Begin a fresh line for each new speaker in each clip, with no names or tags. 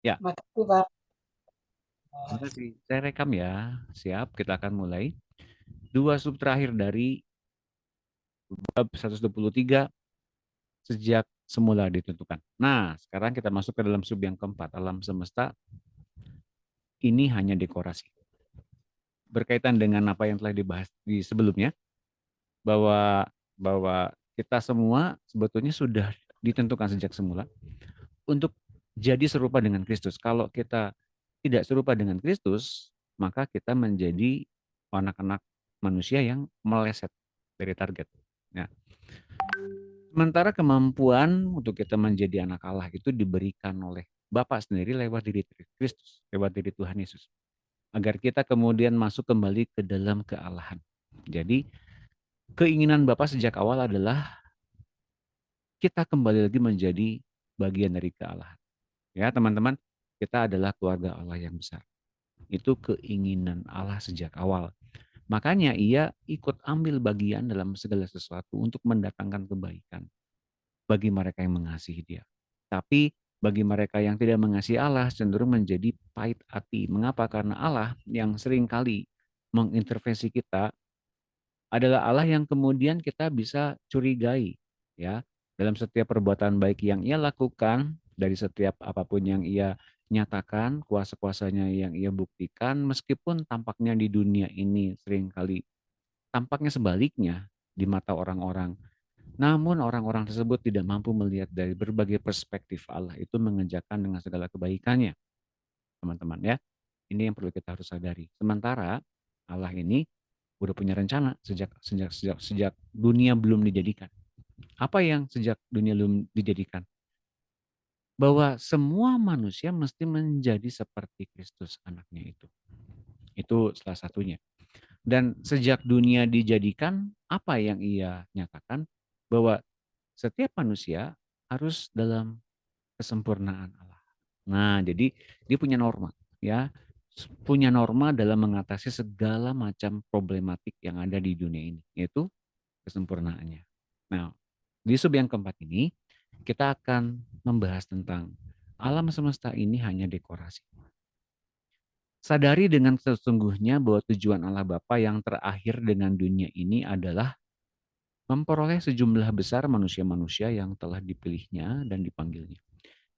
Ya,
Makasih, Pak.
terima kasih. Saya rekam ya. Siap, kita akan mulai. Dua sub terakhir dari bab 123 sejak semula ditentukan. Nah, sekarang kita masuk ke dalam sub yang keempat. Alam semesta ini hanya dekorasi. Berkaitan dengan apa yang telah dibahas di sebelumnya, bahwa bahwa kita semua sebetulnya sudah ditentukan sejak semula untuk jadi serupa dengan Kristus. Kalau kita tidak serupa dengan Kristus, maka kita menjadi anak-anak manusia yang meleset dari target. Nah, sementara kemampuan untuk kita menjadi anak Allah itu diberikan oleh Bapa sendiri lewat diri Kristus, lewat diri Tuhan Yesus. Agar kita kemudian masuk kembali ke dalam kealahan. Jadi, keinginan Bapa sejak awal adalah kita kembali lagi menjadi bagian dari kealahan. Ya, teman-teman, kita adalah keluarga Allah yang besar. Itu keinginan Allah sejak awal. Makanya ia ikut ambil bagian dalam segala sesuatu untuk mendatangkan kebaikan bagi mereka yang mengasihi Dia. Tapi bagi mereka yang tidak mengasihi Allah cenderung menjadi pahit hati. Mengapa? Karena Allah yang seringkali mengintervensi kita adalah Allah yang kemudian kita bisa curigai, ya, dalam setiap perbuatan baik yang ia lakukan, dari setiap apapun yang ia nyatakan, kuasa-kuasanya yang ia buktikan, meskipun tampaknya di dunia ini seringkali tampaknya sebaliknya di mata orang-orang. Namun orang-orang tersebut tidak mampu melihat dari berbagai perspektif Allah itu mengerjakan dengan segala kebaikannya, teman-teman ya. Ini yang perlu kita harus sadari. Sementara Allah ini udah punya rencana sejak dunia belum dijadikan. Apa yang sejak dunia belum dijadikan? Bahwa semua manusia mesti menjadi seperti Kristus anaknya itu. Itu salah satunya. Dan sejak dunia dijadikan, apa yang ia nyatakan? Bahwa setiap manusia harus dalam kesempurnaan Allah. Nah, jadi dia punya norma, ya, punya norma dalam mengatasi segala macam problematik yang ada di dunia ini, yaitu kesempurnaannya. Nah, di sub yang keempat ini kita akan membahas tentang alam semesta ini hanya dekorasi. Sadari dengan sesungguhnya bahwa tujuan Allah Bapa yang terakhir dengan dunia ini adalah memperoleh sejumlah besar manusia-manusia yang telah dipilihnya dan dipanggilnya,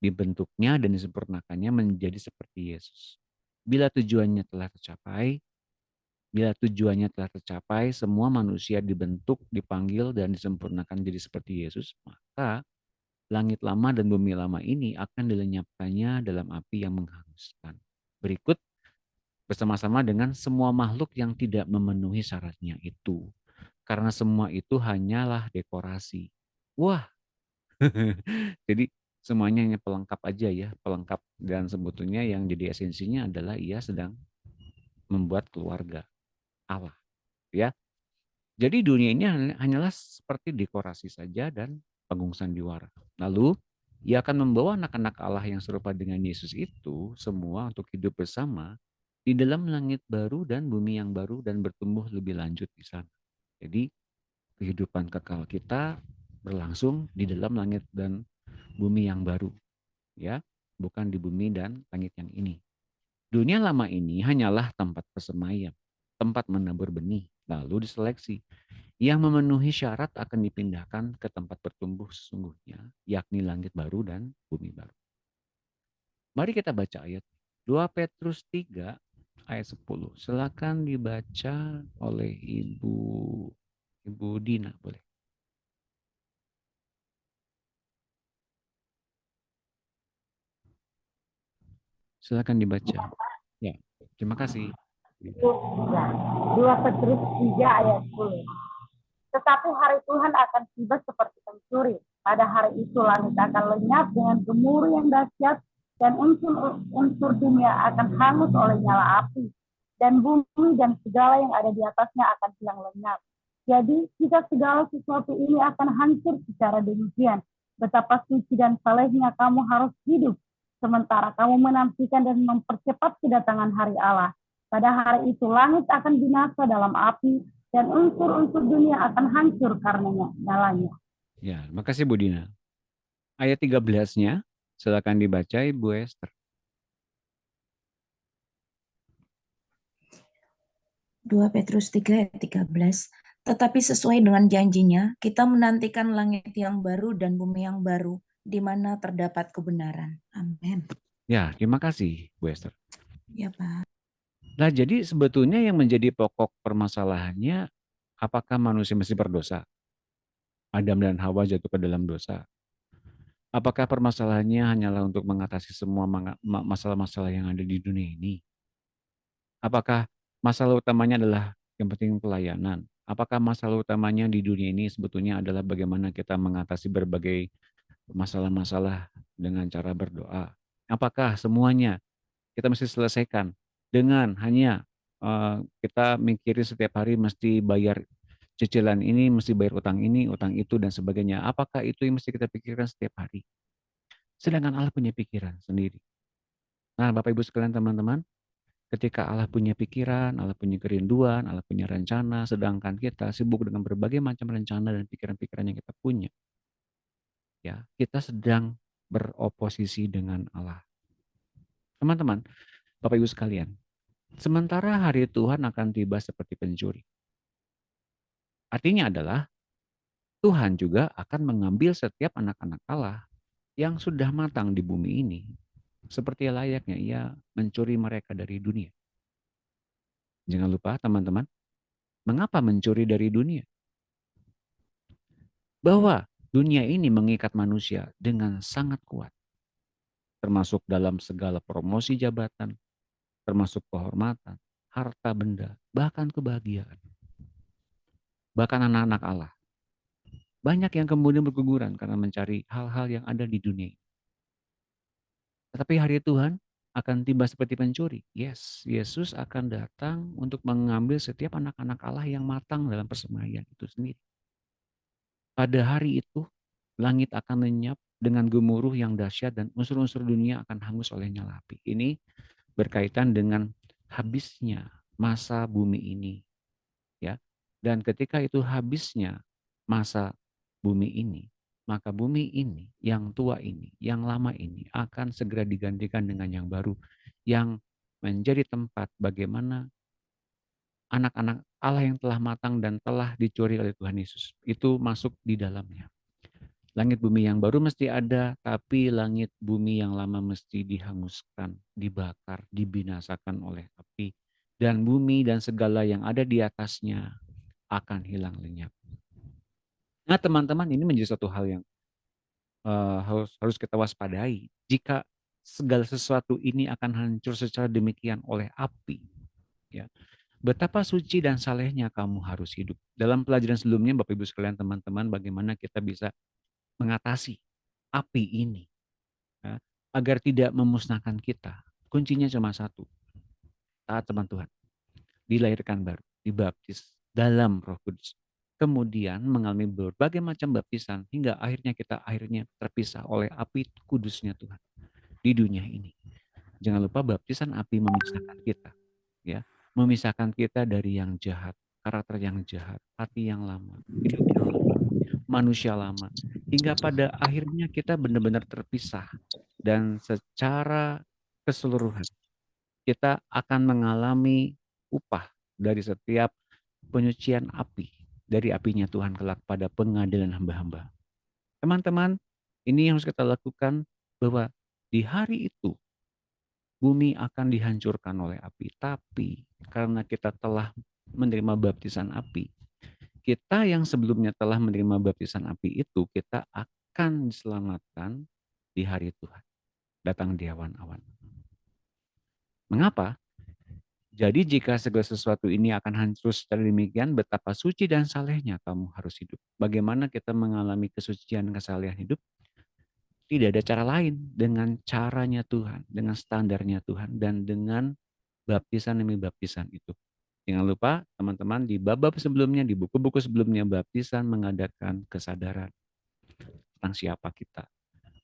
dibentuknya dan disempurnakannya menjadi seperti Yesus. Bila tujuannya telah tercapai, Bila tujuannya telah tercapai, semua manusia dibentuk, dipanggil, dan disempurnakan jadi seperti Yesus, maka langit lama dan bumi lama ini akan dilenyapkannya dalam api yang menghanguskan. Berikut bersama-sama dengan semua makhluk yang tidak memenuhi syaratnya itu. Karena semua itu hanyalah dekorasi. Wah, jadi semuanya hanya pelengkap aja ya, pelengkap, dan sebetulnya yang jadi esensinya adalah ia sedang membuat keluarga Allah, ya. Jadi dunia ini hanyalah seperti dekorasi saja dan panggung sandiwara. Lalu ia akan membawa anak-anak Allah yang serupa dengan Yesus itu semua untuk hidup bersama di dalam langit baru dan bumi yang baru dan bertumbuh lebih lanjut di sana. Jadi kehidupan kekal kita berlangsung di dalam langit dan bumi yang baru, ya, bukan di bumi dan langit yang ini. Dunia lama ini hanyalah tempat persemaian, tempat menabur benih, lalu diseleksi. Yang memenuhi syarat akan dipindahkan ke tempat bertumbuh sesungguhnya, yakni langit baru dan bumi baru. Mari kita baca ayat 2 Petrus 3 ayat 10. Silakan dibaca oleh Ibu Dina, boleh. Silakan dibaca. Ya, terima kasih.
Petrus 3. 2 Petrus 3 ayat 10. Tetapi hari Tuhan akan tiba seperti pencuri. Pada hari itu langit akan lenyap dengan gemuruh yang dahsyat dan unsur dunia akan hangus oleh nyala api. Dan bumi dan segala yang ada di atasnya akan hilang lenyap. Jadi jika segala sesuatu ini akan hancur secara demikian, betapa suci dan salehnya kamu harus hidup sementara kamu menantikan dan mempercepat kedatangan hari Allah. Pada hari itu langit akan binasa dalam api dan unsur-unsur dunia akan hancur karenanya nyalanya.
Ya, terima kasih Bu Dina. Ayat 13-nya silakan dibaca Ibu Esther.
2 Petrus 3 ayat 13. Tetapi sesuai dengan janjinya, kita menantikan langit yang baru dan bumi yang baru, di mana terdapat kebenaran. Amin.
Ya, terima kasih, Bu Esther.
Ya, Pak.
Nah, jadi sebetulnya yang menjadi pokok permasalahannya, apakah manusia masih berdosa? Adam dan Hawa jatuh ke dalam dosa. Apakah permasalahannya hanyalah untuk mengatasi semua masalah-masalah yang ada di dunia ini? Apakah masalah utamanya adalah yang penting pelayanan? Apakah masalah utamanya di dunia ini sebetulnya adalah bagaimana kita mengatasi berbagai masalah-masalah dengan cara berdoa? Apakah semuanya kita mesti selesaikan dengan hanya kita mikirin setiap hari mesti bayar cicilan ini, mesti bayar utang ini, utang itu, dan sebagainya? Apakah itu yang mesti kita pikirkan setiap hari? Sedangkan Allah punya pikiran sendiri. Nah, Bapak Ibu sekalian, teman-teman, ketika Allah punya pikiran, Allah punya kerinduan, Allah punya rencana, sedangkan kita sibuk dengan berbagai macam rencana dan pikiran-pikiran yang kita punya, ya, kita sedang beroposisi dengan Allah. Teman-teman, Bapak Ibu sekalian, sementara hari Tuhan akan tiba seperti pencuri. Artinya adalah Tuhan juga akan mengambil setiap anak-anak Allah yang sudah matang di bumi ini, seperti layaknya ia mencuri mereka dari dunia. Jangan lupa teman-teman, mengapa mencuri dari dunia? Bahwa dunia ini mengikat manusia dengan sangat kuat, termasuk dalam segala promosi jabatan, termasuk kehormatan, harta benda, bahkan kebahagiaan. Bahkan anak-anak Allah. Banyak yang kemudian berguguran karena mencari hal-hal yang ada di dunia. Tetapi hari Tuhan akan tiba seperti pencuri. Yes, Yesus akan datang untuk mengambil setiap anak-anak Allah yang matang dalam persemaian itu sendiri. Pada hari itu, langit akan lenyap dengan gemuruh yang dahsyat dan unsur-unsur dunia akan hangus oleh nyala api. Ini berkaitan dengan habisnya masa bumi ini, ya. Dan ketika itu habisnya masa bumi ini, maka bumi ini yang tua ini, yang lama ini akan segera digantikan dengan yang baru yang menjadi tempat bagaimana anak-anak Allah yang telah matang dan telah dicuri oleh Tuhan Yesus itu masuk di dalamnya. Langit bumi yang baru mesti ada, tapi langit bumi yang lama mesti dihanguskan, dibakar, dibinasakan oleh api. Dan bumi dan segala yang ada di atasnya akan hilang lenyap. Nah, teman-teman, ini menjadi satu hal yang harus kita waspadai. Jika segala sesuatu ini akan hancur secara demikian oleh api, ya, betapa suci dan salehnya kamu harus hidup. Dalam pelajaran sebelumnya, Bapak Ibu sekalian, teman-teman, bagaimana kita bisa mengatasi api ini, ya, agar tidak memusnahkan kita. Kuncinya cuma satu, taat sama Tuhan, dilahirkan baru, dibaptis dalam Roh Kudus, kemudian mengalami berbagai macam baptisan hingga akhirnya kita terpisah oleh api kudusnya Tuhan di dunia ini. Jangan lupa baptisan api memisahkan kita, ya, memisahkan kita dari yang jahat, karakter yang jahat, hati yang lama, hidup yang lama, manusia lama, hingga pada akhirnya kita benar-benar terpisah dan secara keseluruhan kita akan mengalami upah dari setiap penyucian api dari apinya Tuhan kelak pada pengadilan hamba-hamba. Teman-teman, ini yang harus kita lakukan, bahwa di hari itu bumi akan dihancurkan oleh api. Tapi karena kita telah menerima baptisan api, kita yang sebelumnya telah menerima baptisan api itu, kita akan diselamatkan di hari Tuhan. Datang di awan-awan. Mengapa? Jadi jika segala sesuatu ini akan hancur secara demikian, betapa suci dan salehnya kamu harus hidup. Bagaimana kita mengalami kesucian dan kesalehan hidup? Tidak ada cara lain dengan caranya Tuhan, dengan standarnya Tuhan, dan dengan baptisan demi baptisan itu. Jangan lupa teman-teman, di bab-bab sebelumnya, di buku-buku sebelumnya, baptisan mengadakan kesadaran tentang siapa kita.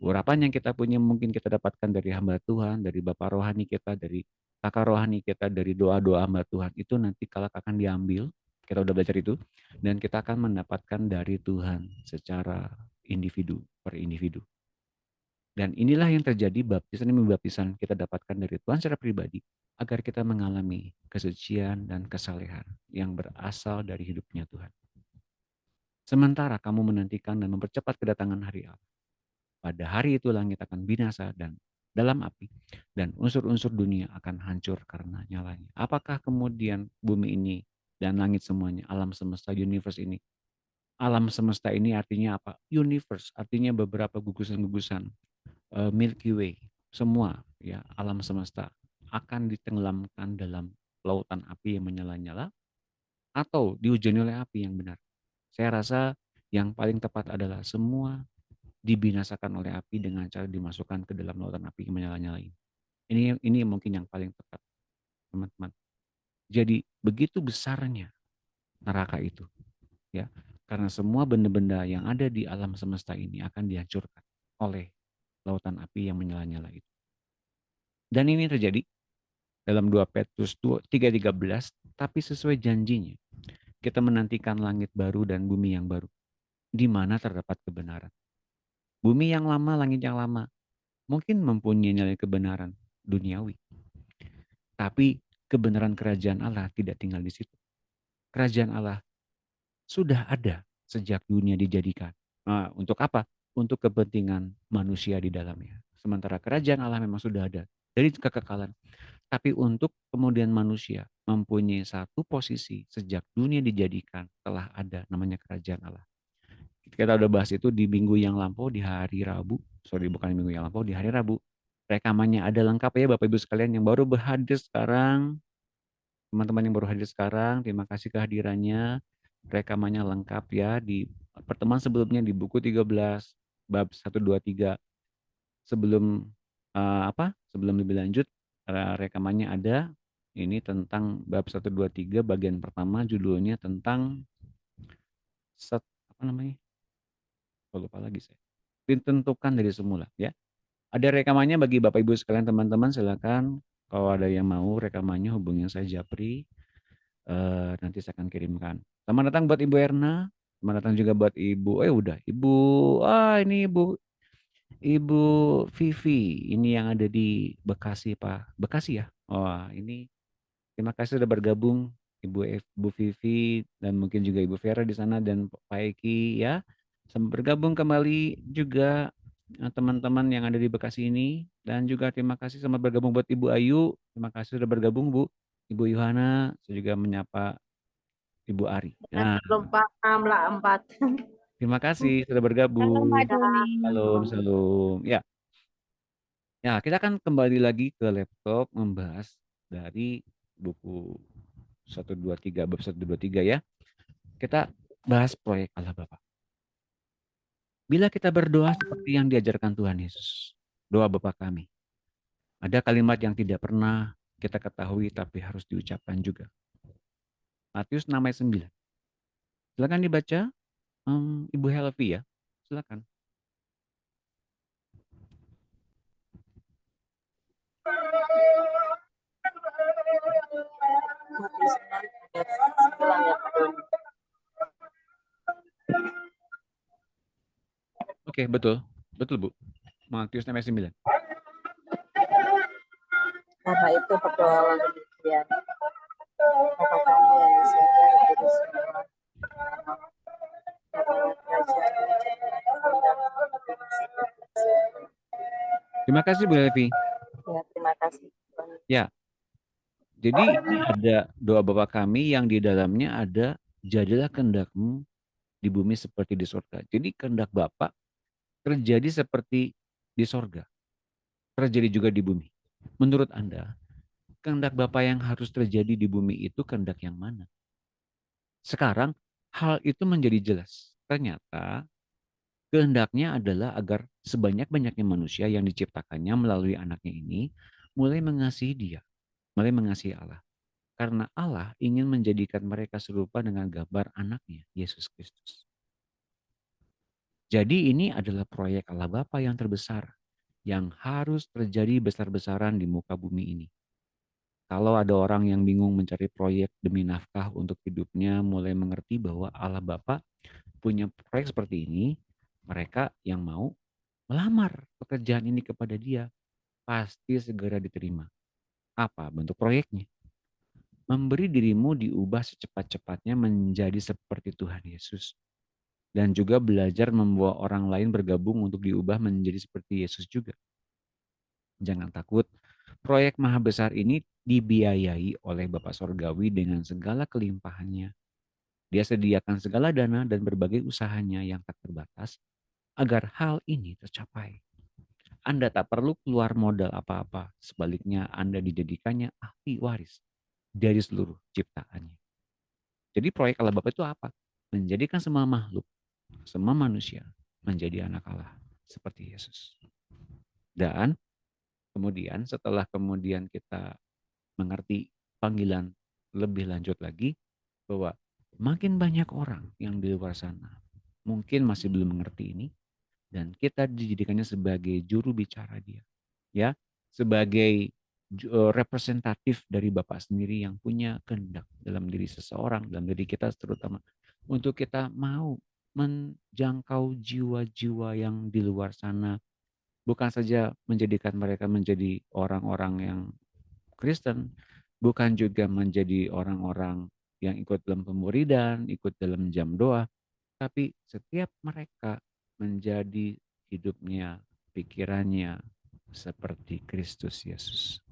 Urapan yang kita punya mungkin kita dapatkan dari hamba Tuhan, dari Bapak rohani kita, dari kakak rohani kita, dari doa-doa hamba Tuhan. Itu nanti kalau akan diambil, kita udah belajar itu, dan kita akan mendapatkan dari Tuhan secara individu per individu. Dan inilah yang terjadi baptisan demi baptisan kita dapatkan dari Tuhan secara pribadi agar kita mengalami kesucian dan kesalehan yang berasal dari hidupnya Tuhan. Sementara kamu menantikan dan mempercepat kedatangan hari Allah. Pada hari itu langit akan binasa dan dalam api, dan unsur-unsur dunia akan hancur karena nyalanya. Apakah kemudian bumi ini dan langit semuanya, alam semesta, universe ini? Alam semesta ini artinya apa? Universe artinya beberapa gugusan-gugusan, Milky Way, semua ya alam semesta akan ditenggelamkan dalam lautan api yang menyala-nyala atau dihujani oleh api yang benar. Saya rasa yang paling tepat adalah semua dibinasakan oleh api dengan cara dimasukkan ke dalam lautan api yang menyala-nyala ini. Ini mungkin yang paling tepat, teman-teman. Jadi begitu besarnya neraka itu, ya, karena semua benda-benda yang ada di alam semesta ini akan dihancurkan oleh lautan api yang menyala-nyala itu. Dan ini terjadi dalam 2 Petrus 3:13, tapi sesuai janjinya, kita menantikan langit baru dan bumi yang baru, di mana terdapat kebenaran. Bumi yang lama, langit yang lama, mungkin mempunyai nilai kebenaran duniawi. Tapi kebenaran kerajaan Allah tidak tinggal di situ. Kerajaan Allah sudah ada sejak dunia dijadikan. Nah, untuk apa? Untuk kepentingan manusia di dalamnya. Sementara kerajaan Allah memang sudah ada dari kekekalan. Tapi untuk kemudian manusia mempunyai satu posisi sejak dunia dijadikan telah ada namanya kerajaan Allah. Kita udah bahas itu di minggu yang lampau di hari Rabu. Sorry, bukan di minggu yang lampau, di hari Rabu. Rekamannya ada lengkap ya Bapak Ibu sekalian yang baru berhadir sekarang. Teman-teman yang baru hadir sekarang, terima kasih kehadirannya. Rekamannya lengkap ya di pertemuan sebelumnya di buku 13 bab 1 2 3. Sebelum Sebelum lebih lanjut, rekamannya ada. Ini tentang bab 1 2 3 bagian pertama, judulnya tentang apa namanya? Lupa lagi saya. Ditentukan dari semula ya. Ada rekamannya bagi Bapak Ibu sekalian, teman-teman, silakan kalau ada yang mau rekamannya hubungi saya Japri. Nanti saya akan kirimkan. Selamat datang buat Ibu Erna. Selamat datang juga buat Ibu. Ini Ibu Vivi. Ini yang ada di Bekasi, Pak. Bekasi ya? Oh, ini terima kasih sudah bergabung Ibu Vivi dan mungkin juga Ibu Vera di sana dan Pak Eki ya. Bergabung kembali juga teman-teman yang ada di Bekasi ini, dan juga terima kasih selamat bergabung buat Ibu Ayu. Terima kasih sudah bergabung Bu. Ibu Yohana, saya juga menyapa Ibu Ari. Nah,
Belum paham lah 4.
terima kasih sudah
Halo
bergabung.
Mbak Doni.
Salam, salam. Ya, ya kita akan kembali lagi ke laptop membahas dari buku 123 bab 123 ya. Kita bahas proyek Allah Bapa. Bila kita berdoa seperti yang diajarkan Tuhan Yesus, doa Bapa kami, ada kalimat yang tidak pernah kita ketahui tapi harus diucapkan juga. Matius 6 ayat 9. Silakan dibaca Ibu Helvi ya. Silakan.
Matius 6 ayat 9 ya Pak Doni.
Oke, betul. Betul Bu. Matius 6 ayat 9.
Karena itu berdoalah demikian. Bapa kami yang di surga, dikuduskanlah namamu. Datanglah kerajaanmu, jadilah kehendakmu di bumi seperti di surga.
Terima kasih Bu Helvi.
Ya, terima kasih Tuhan.
Ya. Jadi ini ada doa Bapa kami yang di dalamnya ada jadilah kehendakmu di bumi seperti di surga. Jadi kehendak Bapa terjadi seperti di surga, terjadi juga di bumi. Menurut Anda, kehendak Bapa yang harus terjadi di bumi itu kehendak yang mana? Sekarang hal itu menjadi jelas. Ternyata kehendaknya adalah agar sebanyak-banyaknya manusia yang diciptakannya melalui anaknya ini mulai mengasihi Dia, mulai mengasihi Allah. Karena Allah ingin menjadikan mereka serupa dengan gambar anaknya, Yesus Kristus. Jadi ini adalah proyek Allah Bapa yang terbesar yang harus terjadi besar-besaran di muka bumi ini. Kalau ada orang yang bingung mencari proyek demi nafkah untuk hidupnya, mulai mengerti bahwa Allah Bapa punya proyek seperti ini, mereka yang mau melamar pekerjaan ini kepada dia, pasti segera diterima. Apa bentuk proyeknya? Memberi dirimu diubah secepat-cepatnya menjadi seperti Tuhan Yesus. Dan juga belajar membawa orang lain bergabung untuk diubah menjadi seperti Yesus juga. Jangan takut, proyek maha besar ini dibiayai oleh Bapa Sorgawi dengan segala kelimpahannya. Dia sediakan segala dana dan berbagai usahanya yang tak terbatas agar hal ini tercapai. Anda tak perlu keluar modal apa-apa, sebaliknya Anda dijadikannya ahli waris dari seluruh ciptaannya. Jadi proyek Allah Bapa itu apa? Menjadikan semua makhluk, semua manusia menjadi anak Allah seperti Yesus. Dan kemudian setelah kemudian kita mengerti panggilan lebih lanjut lagi, bahwa makin banyak orang yang di luar sana mungkin masih belum mengerti ini, dan kita dijadikannya sebagai juru bicara dia, ya, sebagai representatif dari Bapak sendiri yang punya kehendak dalam diri seseorang, dalam diri kita terutama, untuk kita mau menjangkau jiwa-jiwa yang di luar sana, bukan saja menjadikan mereka menjadi orang-orang yang Kristen, bukan juga menjadi orang-orang yang ikut dalam pemuridan, ikut dalam jam doa, tapi setiap mereka menjadi hidupnya, pikirannya seperti Kristus Yesus.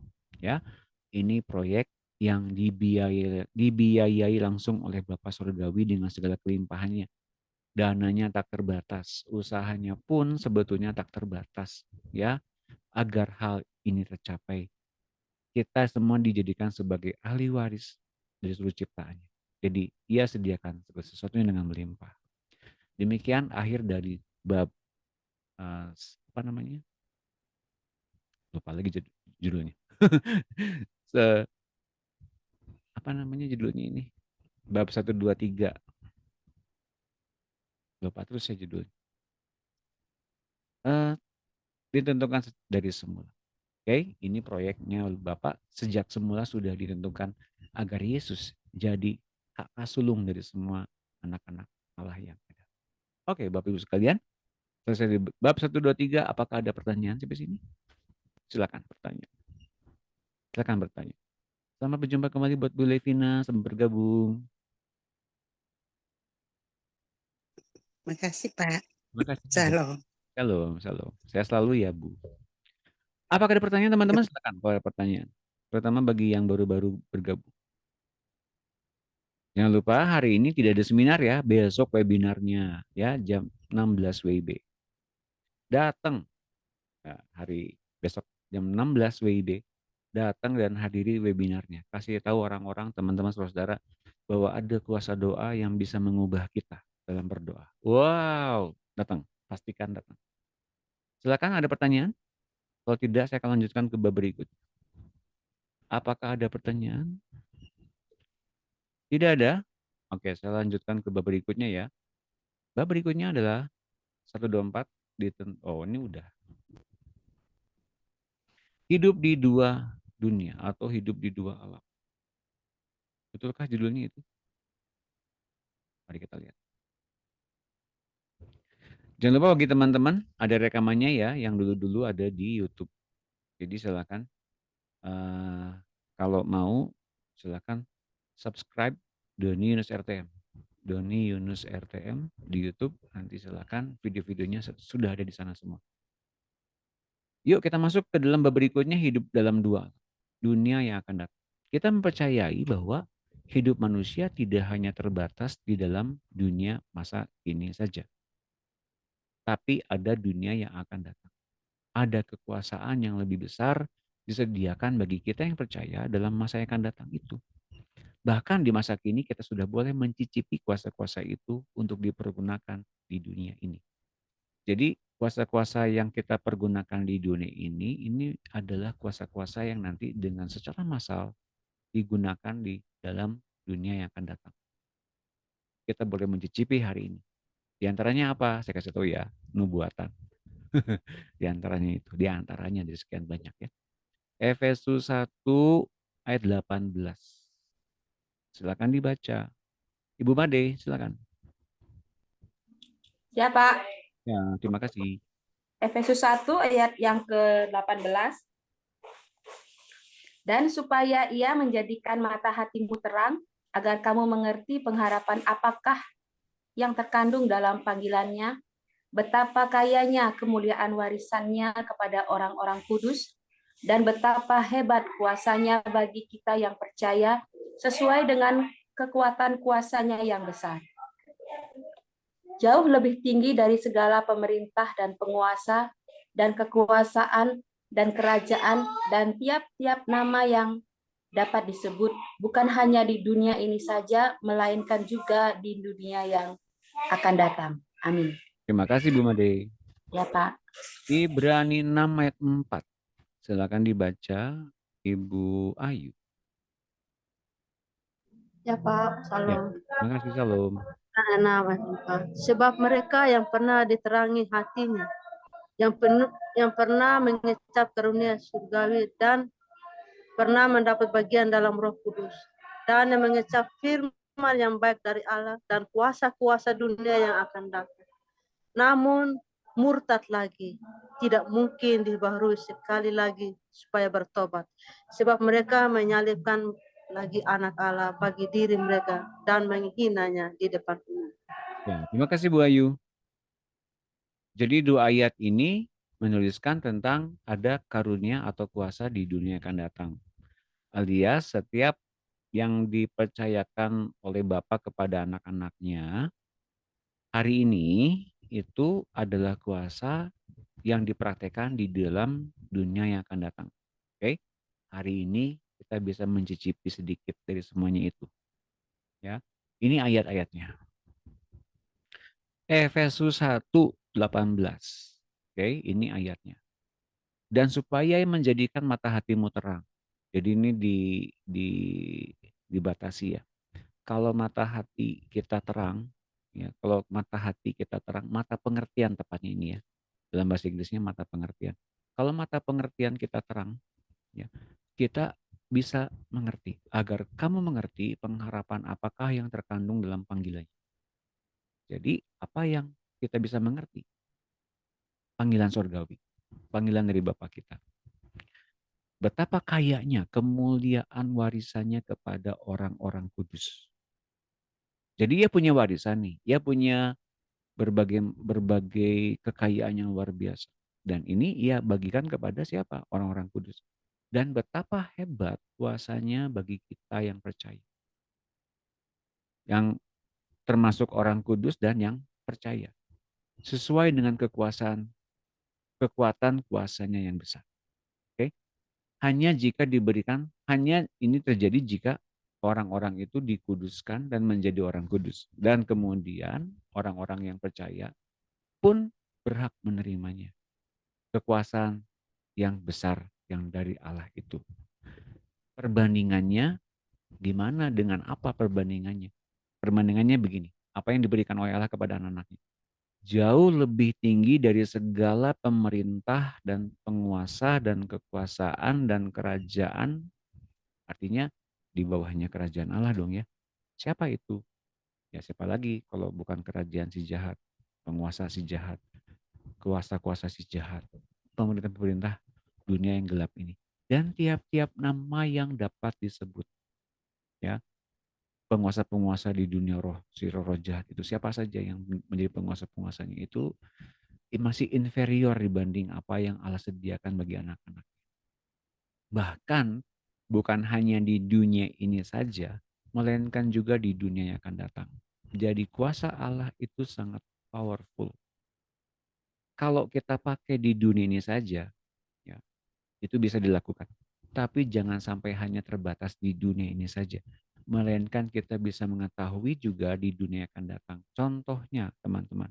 Ya, ini proyek yang dibiayai langsung oleh Bapa Surgawi dengan segala kelimpahannya. Dananya tak terbatas, usahanya pun sebetulnya tak terbatas, ya, agar hal ini tercapai. Kita semua dijadikan sebagai ahli waris dari seluruh ciptaannya. Jadi ia sediakan segala sesuatunya dengan melimpah. Demikian akhir dari bab apa namanya? Lupa lagi judulnya. Apa namanya judulnya ini? Bab 1 2 3. Lupa terus saya judulnya. Ditentukan dari semula. Oke, ini proyeknya Bapak sejak semula sudah ditentukan agar Yesus jadi kakak sulung dari semua anak-anak Allah yang ada. Oke, Bapak Ibu sekalian, selesai di bab 1 2 3. Apakah ada pertanyaan sampai sini? Silakan bertanya. Silakan bertanya. Selamat berjumpa kembali buat Bu Levina, selamat bergabung.
Makasih Pak.
Terima kasih.
Shalom.
Shalom, shalom. Saya selalu ya Bu. Apakah ada pertanyaan teman-teman? Silakan kalau ada pertanyaan. Terutama bagi yang baru-baru bergabung. Jangan lupa hari ini tidak ada seminar ya, besok webinarnya ya jam 16 WIB. Datang ya, hari besok jam 16 WIB. Datang dan hadiri webinarnya. Kasih tahu orang-orang, teman-teman, saudara bahwa ada kuasa doa yang bisa mengubah kita dalam berdoa. Wow, datang, pastikan datang. Silakan ada pertanyaan? Kalau tidak, saya akan lanjutkan ke bab berikut. Apakah ada pertanyaan? Tidak ada? Oke, saya lanjutkan ke bab berikutnya ya. Bab berikutnya adalah 124. Oh, ini udah. Hidup di dua dunia atau hidup di dua alam. Betulkah judulnya itu? Mari kita lihat. Jangan lupa bagi teman-teman, ada rekamannya ya, yang dulu-dulu ada di YouTube. Jadi silakan, kalau mau, silakan subscribe Doni Yunus RTM. Doni Yunus RTM di YouTube, nanti silakan video-videonya sudah ada di sana semua. Yuk kita masuk ke dalam bab berikutnya, hidup dalam dua dunia yang akan datang. Kita mempercayai bahwa hidup manusia tidak hanya terbatas di dalam dunia masa ini saja. Tapi ada dunia yang akan datang. Ada kekuasaan yang lebih besar disediakan bagi kita yang percaya dalam masa yang akan datang itu. Bahkan di masa kini kita sudah boleh mencicipi kuasa-kuasa itu untuk dipergunakan di dunia ini. Jadi kuasa-kuasa yang kita pergunakan di dunia ini adalah kuasa-kuasa yang nanti dengan secara massal digunakan di dalam dunia yang akan datang. Kita boleh mencicipi hari ini. Di antaranya apa? Saya kasih tahu ya, nubuatan. Di antaranya itu, di antaranya dari sekian banyak ya. Efesus 1 ayat 18. Silakan dibaca. Ibu Made, silakan.
Ya, Pak.
Ya, terima kasih.
Efesus 1 ayat yang ke-18. Dan supaya ia menjadikan mata hatimu terang, agar kamu mengerti pengharapan apakah yang terkandung dalam panggilannya, betapa kayanya kemuliaan warisannya kepada orang-orang kudus, dan betapa hebat kuasanya bagi kita yang percaya, sesuai dengan kekuatan kuasanya yang besar. Jauh lebih tinggi dari segala pemerintah dan penguasa, dan kekuasaan, dan kerajaan, dan tiap-tiap nama yang dapat disebut, bukan hanya di dunia ini saja, melainkan juga di dunia yang akan datang. Amin.
Terima kasih Bu Made.
Ya Pak.
Ibrani 6 ayat 4. Silakan dibaca Ibu Ayu.
Ya Pak,
Ya,
salam.
terima kasih, Salam.
Sebab mereka yang pernah diterangi hatinya, yang pernah mengecap karunia surgawi dan pernah mendapat bagian dalam Roh Kudus, dan yang mengecap firman yang baik dari Allah dan kuasa-kuasa dunia yang akan datang. Namun murtad lagi, tidak mungkin dibaharui sekali lagi supaya bertobat, sebab mereka menyalibkan lagi anak Allah bagi diri mereka dan menghinanya di depan umum.
Ya, terima kasih Bu Ayu. Jadi dua ayat ini menuliskan tentang ada karunia atau kuasa di dunia yang akan datang. Alias setiap yang dipercayakan oleh Bapa kepada anak-anaknya hari ini itu adalah kuasa yang dipraktekkan di dalam dunia yang akan datang. Oke? Hari ini kita bisa mencicipi sedikit dari semuanya itu. Ya. Ini ayat-ayatnya. Efesus 1:18. Oke, ini ayatnya. Dan supaya menjadikan mata hatimu terang. Jadi ini dibatasi ya. Kalau mata hati kita terang, ya, kalau mata hati kita terang, mata pengertian tepatnya ini ya. Dalam bahasa Inggrisnya mata pengertian. Kalau mata pengertian kita terang, ya, kita bisa mengerti. Agar kamu mengerti pengharapan apakah yang terkandung dalam panggilannya. Jadi apa yang kita bisa mengerti? Panggilan surgawi, panggilan dari Bapa kita. Betapa kayanya kemuliaan warisannya kepada orang-orang kudus. Jadi dia punya warisan nih, dia punya berbagai kekayaan yang luar biasa. Dan ini ia bagikan kepada siapa? Orang-orang kudus. Dan betapa hebat kuasanya bagi kita yang percaya. Yang termasuk orang kudus dan yang percaya. Sesuai dengan kekuatan kuasanya yang besar. Oke? Hanya jika diberikan, hanya ini terjadi jika orang-orang itu dikuduskan dan menjadi orang kudus. Dan kemudian orang-orang yang percaya pun berhak menerimanya. Kekuasaan yang besar yang dari Allah itu. Perbandingannya gimana, dengan apa perbandingannya? Perbandingannya begini, apa yang diberikan oleh Allah kepada anak-anaknya? Jauh lebih tinggi dari segala pemerintah dan penguasa dan kekuasaan dan kerajaan. Artinya di bawahnya kerajaan Allah dong ya. Siapa itu? Ya siapa lagi kalau bukan kerajaan si jahat, penguasa si jahat, kuasa-kuasa si jahat, pemerintah-pemerintah dunia yang gelap ini. Dan tiap-tiap nama yang dapat disebut. Ya, penguasa-penguasa di dunia roh, si roh jahat itu siapa saja yang menjadi penguasa-penguasanya itu masih inferior dibanding apa yang Allah sediakan bagi anak-anak. Bahkan bukan hanya di dunia ini saja, melainkan juga di dunia yang akan datang. Jadi kuasa Allah itu sangat powerful. Kalau kita pakai di dunia ini saja, ya, itu bisa dilakukan. Tapi jangan sampai hanya terbatas di dunia ini saja. Melainkan kita bisa mengetahui juga di dunia yang akan datang. Contohnya teman-teman.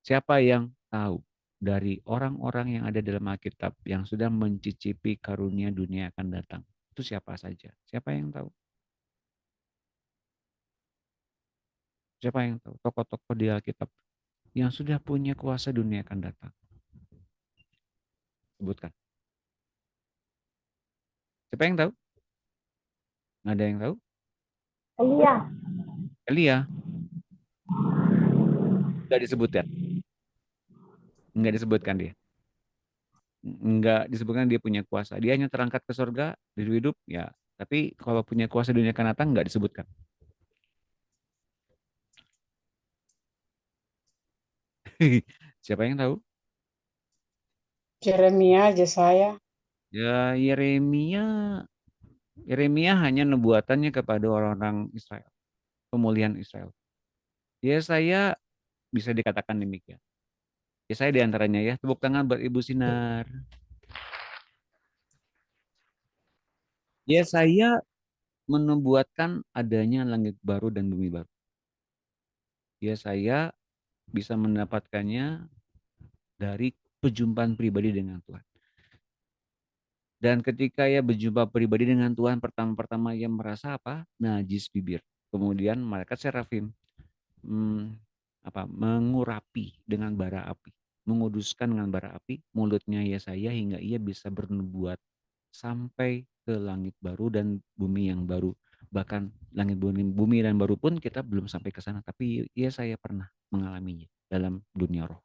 Siapa yang tahu dari orang-orang yang ada dalam Alkitab yang sudah mencicipi karunia dunia yang akan datang? Itu siapa saja? Siapa yang tahu? Siapa yang tahu? Tokoh-tokoh di Alkitab yang sudah punya kuasa dunia yang akan datang. Sebutkan. Siapa yang tahu? Nggak ada yang tahu?
Elia.
Elia. Sudah disebutkan. Enggak disebutkan dia. Enggak disebutkan dia punya kuasa. Dia hanya terangkat ke surga, hidup ya. Tapi kalau punya kuasa dunia akan datang enggak disebutkan. Siapa yang tahu?
Yeremia, Yesaya.
Ya Yeremia hanya nubuatannya kepada orang-orang Israel, pemulihan Israel. Ya saya bisa dikatakan demikian. Ya saya diantaranya ya, tepuk tangan buat Ibu Sinar. Ya saya menubuatkan adanya langit baru dan bumi baru. Ya saya bisa mendapatkannya dari perjumpaan pribadi dengan Tuhan. Dan ketika ya berjumpa pribadi dengan Tuhan, pertama-tama ia merasa apa? Najis bibir. Kemudian malaikat serafim mengurapi dengan bara api, menguduskan dengan bara api mulutnya Yesaya hingga ia bisa bernubuat sampai ke langit baru dan bumi yang baru. Bahkan langit bumi dan baru pun kita belum sampai ke sana, tapi Yesaya pernah mengalaminya dalam dunia roh.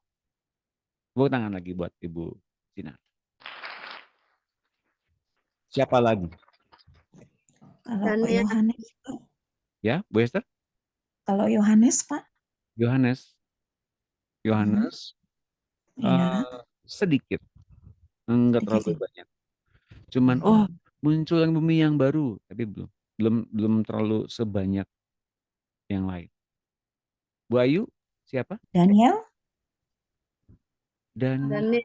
Tepuk tangan lagi buat Ibu Sinar. Siapa lagi?
Kalau
Dan
Pak
ya,
Yohanes, Pak.
Ya, Bu Esther?
Kalau Yohanes, Pak.
Yohanes.
Iya.
Sedikit, enggak terlalu
Sedikit.
banyak. Cuman muncul yang bumi yang baru, tapi belum terlalu sebanyak yang lain. Bu Ayu, siapa?
Daniel?
Dan
ya.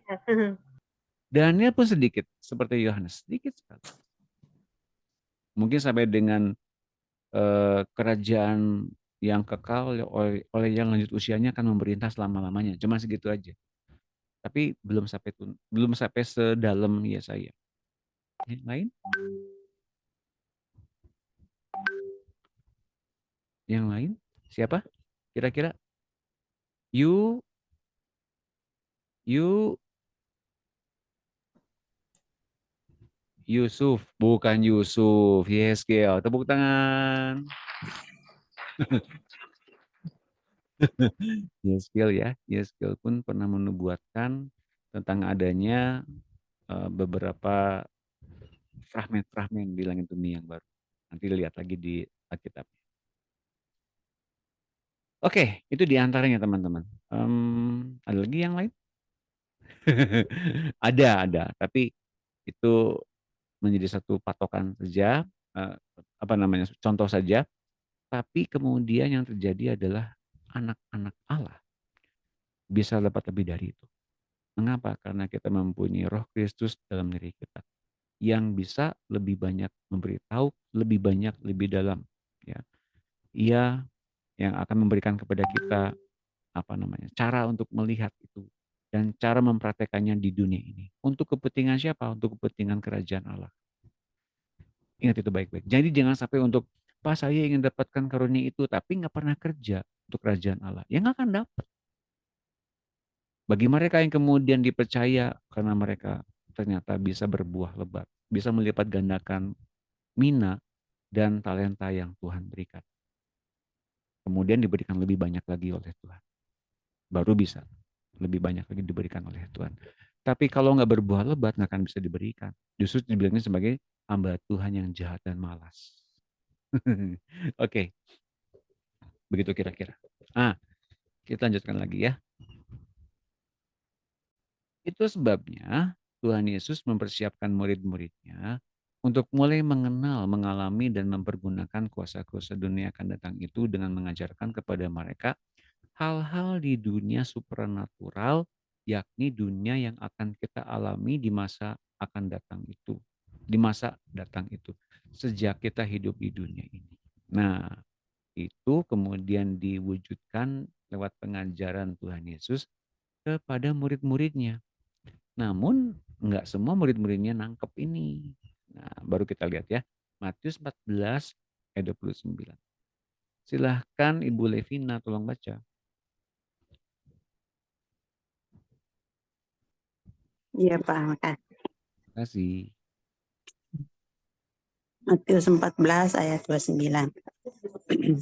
Daniel pun sedikit, seperti Yohanes, sedikit sekali. Mungkin sampai dengan kerajaan yang kekal oleh yang lanjut usianya akan memerintah selama-lamanya. Cuma segitu aja. Tapi belum sampai sedalam Yesaya. Yang lain? Yang lain? Siapa? Kira-kira? Yusuf, bukan Yusuf, Yeskel. Tepuk tangan. Yeskel pun pernah menubuatkan tentang adanya beberapa fragmen-fragmen di langit bumi yang baru. Nanti lihat lagi di Alkitab. Oke, itu diantaranya teman-teman. Ada lagi yang lain? ada, tapi itu menjadi satu patokan saja, contoh saja. Tapi kemudian yang terjadi adalah anak-anak Allah bisa dapat lebih dari itu. Mengapa? Karena kita mempunyai Roh Kristus dalam diri kita yang bisa lebih banyak memberitahu, lebih banyak, lebih dalam. Ya, Ia yang akan memberikan kepada kita cara untuk melihat itu dan cara mempraktekannya di dunia ini. Untuk kepentingan siapa? Untuk kepentingan kerajaan Allah. Ingat itu baik-baik. Jadi jangan sampai untuk Pak saya ingin dapatkan karunia itu tapi nggak pernah kerja untuk kerajaan Allah. Ya nggak akan dapat. Bagi mereka yang kemudian dipercaya karena mereka ternyata bisa berbuah lebat, bisa melipat gandakan mina dan talenta yang Tuhan berikan. Kemudian diberikan lebih banyak lagi oleh Tuhan. Baru bisa lebih banyak lagi diberikan oleh Tuhan. Tapi kalau nggak berbuah lebat nggak akan bisa diberikan. Justru dibilangnya sebagai hamba Tuhan yang jahat dan malas. Oke. Begitu kira-kira. Kita lanjutkan lagi ya. Itu sebabnya Tuhan Yesus mempersiapkan murid-muridnya untuk mulai mengenal, mengalami, dan mempergunakan kuasa-kuasa dunia akan datang itu dengan mengajarkan kepada mereka hal-hal di dunia supranatural, yakni dunia yang akan kita alami di masa akan datang itu. Di masa datang itu, sejak kita hidup di dunia ini. Nah, itu kemudian diwujudkan lewat pengajaran Tuhan Yesus kepada murid-muridnya. Namun enggak semua murid-muridnya nangkep ini. Nah, baru kita lihat ya. Matius 14 ayat 29. Silahkan Ibu Levina tolong baca.
Iya Pak, makasih.
Terima kasih.
Matius 14 ayat 29.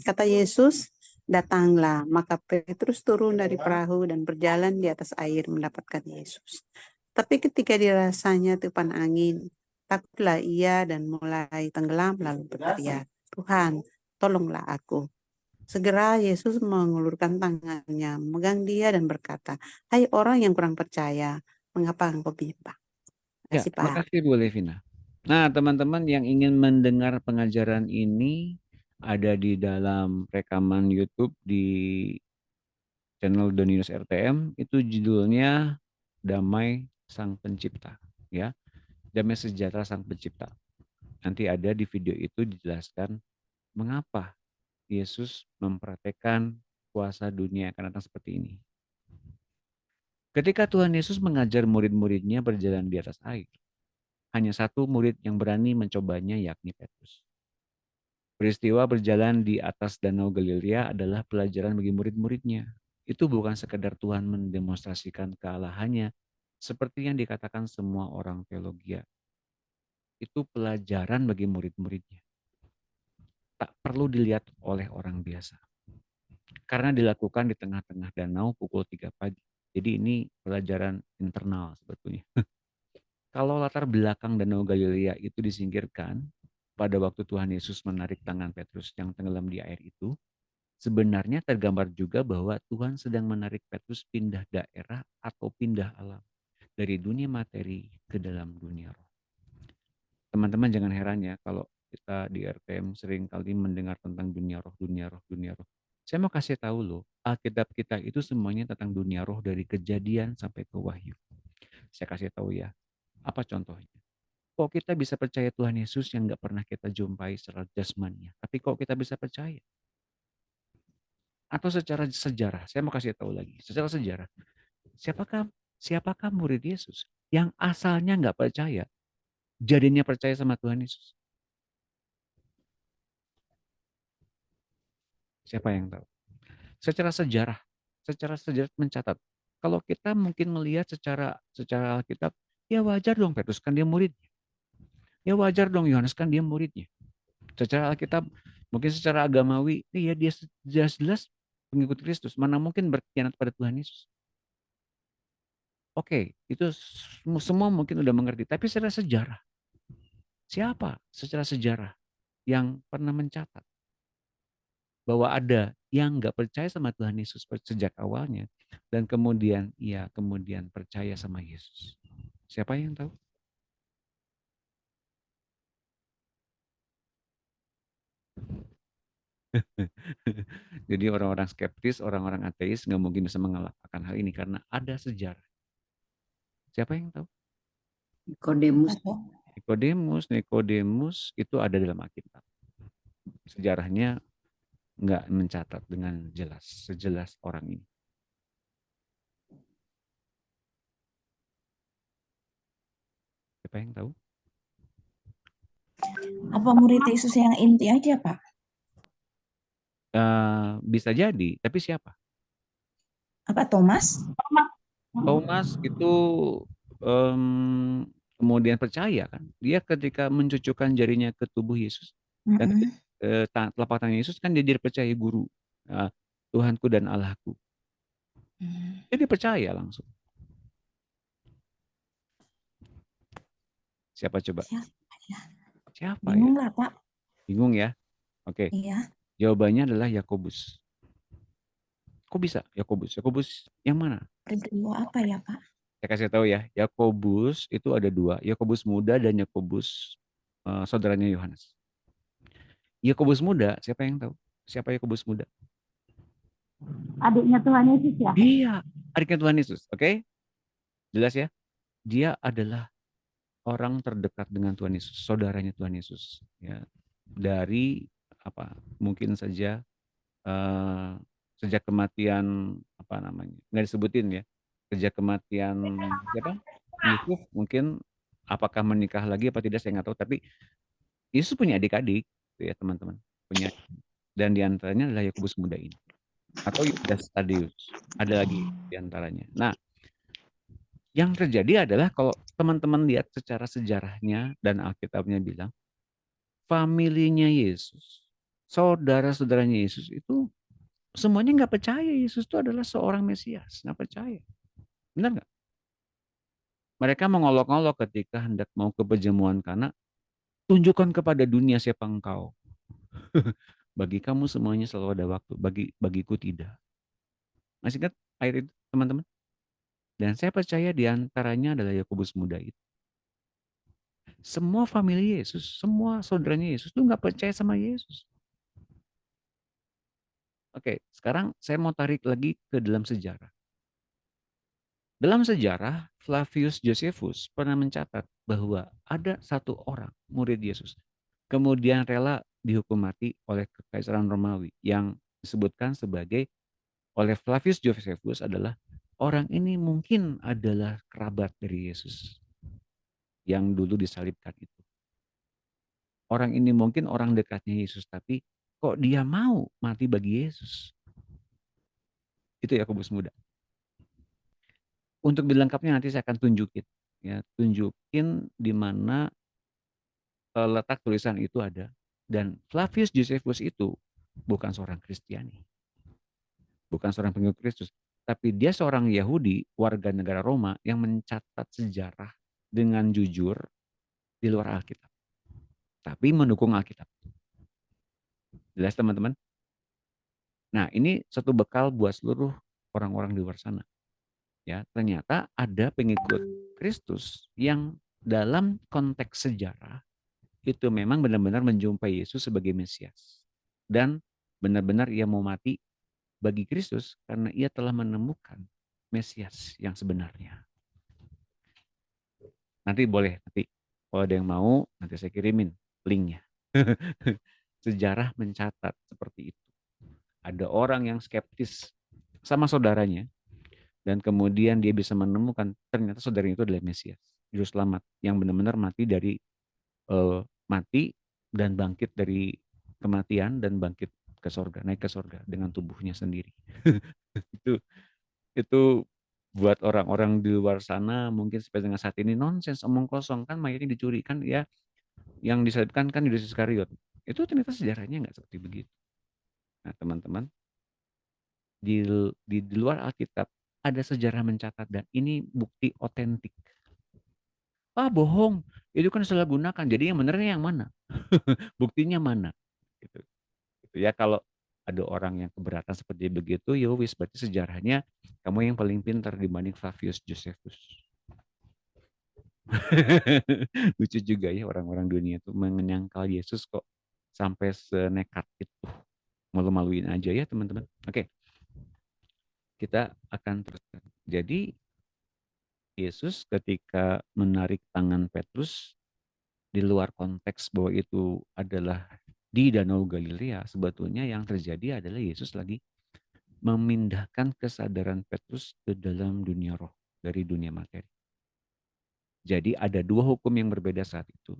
Kata Yesus, Datanglah, maka Petrus turun dari perahu dan berjalan di atas air mendapatkan Yesus. Tapi ketika dirasanya tiupan angin, takutlah ia dan mulai tenggelam lalu berteriak, Tuhan, tolonglah aku. Segera Yesus mengulurkan tangannya, memegang dia dan berkata, Hai orang yang kurang percaya, mengapa engkau bimbang?
Ya,
Terima kasih,
terima
Pak.
kasih Bu Levina. Nah, teman-teman yang ingin mendengar pengajaran ini ada di dalam rekaman YouTube di channel Donius RTM, itu judulnya Damai Sang Pencipta, ya. Damai Sejahtera Sang Pencipta. Nanti ada di video itu dijelaskan mengapa Yesus mempraktekkan kuasa dunia yang akan datang seperti ini. Ketika Tuhan Yesus mengajar murid-muridnya berjalan di atas air, hanya satu murid yang berani mencobanya, yakni Petrus. Peristiwa berjalan di atas Danau Galilea adalah pelajaran bagi murid-muridnya. Itu bukan sekedar Tuhan mendemonstrasikan kealahannya, seperti yang dikatakan semua orang teologia. Itu pelajaran bagi murid-muridnya. Tak perlu dilihat oleh orang biasa. Karena dilakukan di tengah-tengah danau pukul 3 pagi. Jadi ini pelajaran internal sebetulnya. Kalau latar belakang Danau Galilea itu disingkirkan, pada waktu Tuhan Yesus menarik tangan Petrus yang tenggelam di air itu, sebenarnya tergambar juga bahwa Tuhan sedang menarik Petrus pindah daerah atau pindah alam dari dunia materi ke dalam dunia roh. Teman-teman jangan heran ya kalau kita di RTM sering kali mendengar tentang dunia roh, dunia roh, dunia roh. Saya mau kasih tahu loh, Alkitab kita itu semuanya tentang dunia roh dari Kejadian sampai ke Wahyu. Saya kasih tahu ya, apa contohnya? Kok kita bisa percaya Tuhan Yesus yang nggak pernah kita jumpai secara jasmaninya? Tapi kok kita bisa percaya? Atau secara sejarah, saya mau kasih tahu lagi. Secara sejarah, siapakah siapakah murid Yesus yang asalnya nggak percaya, jadinya percaya sama Tuhan Yesus? Siapa yang tahu? Secara sejarah mencatat. Kalau kita mungkin melihat secara Alkitab, ya wajar dong Petrus kan dia muridnya. Ya wajar dong Yohanes kan dia muridnya. Secara Alkitab, mungkin secara agamawi, ya dia jelas-jelas pengikut Kristus. Mana mungkin berkhianat pada Tuhan Yesus. Oke, itu semua mungkin udah mengerti. Tapi secara sejarah, siapa secara sejarah yang pernah mencatat bahwa ada yang nggak percaya sama Tuhan Yesus sejak awalnya dan kemudian kemudian percaya sama Yesus? Siapa yang tahu? Jadi orang-orang skeptis, orang-orang ateis nggak mungkin bisa mengalahkan hal ini karena ada sejarah. Siapa yang tahu?
Nikodemus.
Nikodemus itu ada dalam Alkitab. Sejarahnya nggak mencatat dengan jelas, sejelas orang ini. Siapa yang tahu?
Apa murid Yesus yang inti aja, Pak?
Bisa jadi, tapi siapa?
Apa Thomas?
Thomas itu kemudian percaya kan? Dia ketika mencucukkan jarinya ke tubuh Yesus dan telapak tangan Yesus kan dia percaya guru, Tuhanku dan Allahku. Jadi percaya langsung. Siapa coba? Siapa ya?
Bingung lah, Pak.
Bingung ya? Oke.
Iya.
Jawabannya adalah Yakobus. Kok bisa Yakobus? Yakobus yang mana?
Peristiwa apa ya, Pak?
Saya kasih tahu ya, Yakobus itu ada dua, Yakobus muda dan Yakobus saudaranya Yohanes. Yakobus muda, siapa yang tahu? Siapa Yakobus muda?
Adiknya Tuhan Yesus ya?
Iya, adiknya Tuhan Yesus. Oke? Jelas ya? Dia adalah orang terdekat dengan Tuhan Yesus, saudaranya Tuhan Yesus. Ya, dari apa? Mungkin saja sejak kematian apa namanya? Nggak disebutin ya. Sejak kematian siapa? Yusuf mungkin apakah menikah lagi apa tidak saya nggak tahu. Tapi Yesus punya adik-adik, ya teman-teman. Punya dan diantaranya adalah Yakobus muda ini atau Yudas Tadeus. Ada lagi diantaranya. Nah, yang terjadi adalah kalau teman-teman lihat secara sejarahnya dan Alkitabnya bilang, familinya Yesus, saudara-saudaranya Yesus itu semuanya nggak percaya Yesus itu adalah seorang Mesias, nggak percaya. Benar nggak? Mereka mengolok-olok ketika hendak mau ke perjamuan Kana, tunjukkan kepada dunia siapa engkau. Bagi kamu semuanya selalu ada waktu, bagiku tidak. Masih ingat ayat itu, teman-teman? Dan saya percaya di antaranya adalah Yakobus muda itu. Semua famili Yesus, semua saudaranya Yesus itu nggak percaya sama Yesus. Oke, sekarang saya mau tarik lagi ke dalam sejarah. Dalam sejarah, Flavius Josephus pernah mencatat bahwa ada satu orang murid Yesus, kemudian rela dihukum mati oleh Kekaisaran Romawi yang disebutkan sebagai oleh Flavius Josephus adalah orang ini mungkin adalah kerabat dari Yesus yang dulu disalibkan itu. Orang ini mungkin orang dekatnya Yesus, tapi kok dia mau mati bagi Yesus? Itu Yakobus muda. Untuk dilengkapnya nanti saya akan tunjukin, ya, tunjukin di mana letak tulisan itu ada. Dan Flavius Josephus itu bukan seorang Kristiani, bukan seorang pengikut Kristus, tapi dia seorang Yahudi, warga negara Roma yang mencatat sejarah dengan jujur di luar Alkitab, tapi mendukung Alkitab. Jelas teman-teman? Nah, ini satu bekal buat seluruh orang-orang di luar sana. Ya, ternyata ada pengikut Kristus yang dalam konteks sejarah itu memang benar-benar menjumpai Yesus sebagai Mesias. Dan benar-benar ia mau mati bagi Kristus karena ia telah menemukan Mesias yang sebenarnya. Nanti boleh, nanti kalau ada yang mau, nanti saya kirimin linknya. Sejarah mencatat seperti itu. Ada orang yang skeptis sama saudaranya, dan kemudian dia bisa menemukan ternyata saudaranya itu adalah Mesias, juru selamat yang benar-benar mati dari mati dan bangkit dari kematian dan bangkit ke sorga, naik ke sorga dengan tubuhnya sendiri. itu buat orang-orang di luar sana mungkin sampai dengan saat ini nonsens, omong kosong, kan mayatnya dicuri kan ya, yang disalibkan kan Yudas Iskariot. Itu ternyata sejarahnya nggak seperti begitu. Nah teman-teman, di luar Alkitab ada sejarah mencatat dan ini bukti otentik. Ah bohong, itu kan salah gunakan. Jadi yang benernya yang mana? Buktinya mana? Gitu. Gitu ya, kalau ada orang yang keberatan seperti begitu, ya wis berarti sejarahnya kamu yang paling pintar dibanding Flavius Josephus. Lucu juga ya orang-orang dunia itu menyangkal Yesus kok sampai senekat itu. Malu-maluin aja ya teman-teman. Oke. Kita akan teruskan. Jadi Yesus ketika menarik tangan Petrus di luar konteks bahwa itu adalah di Danau Galilea, sebetulnya yang terjadi adalah Yesus lagi memindahkan kesadaran Petrus ke dalam dunia roh dari dunia materi. Jadi ada dua hukum yang berbeda saat itu.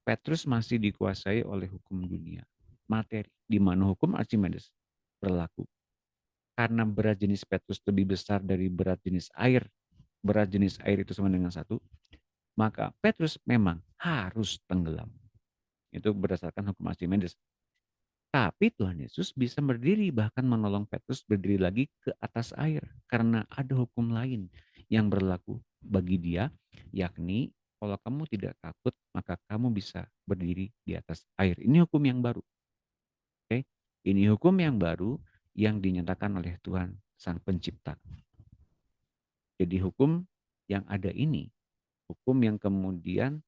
Petrus masih dikuasai oleh hukum dunia materi, di mana hukum Archimedes berlaku. Karena berat jenis Petrus lebih besar dari berat jenis air itu sama dengan 1, maka Petrus memang harus tenggelam. Itu berdasarkan hukum Archimedes. Tapi Tuhan Yesus bisa berdiri, bahkan menolong Petrus berdiri lagi ke atas air. Karena ada hukum lain yang berlaku bagi dia, yakni kalau kamu tidak takut, maka kamu bisa berdiri di atas air. Ini hukum yang baru. Oke? Ini hukum yang baru yang dinyatakan oleh Tuhan Sang Pencipta. Jadi hukum yang ada ini, hukum yang kemudian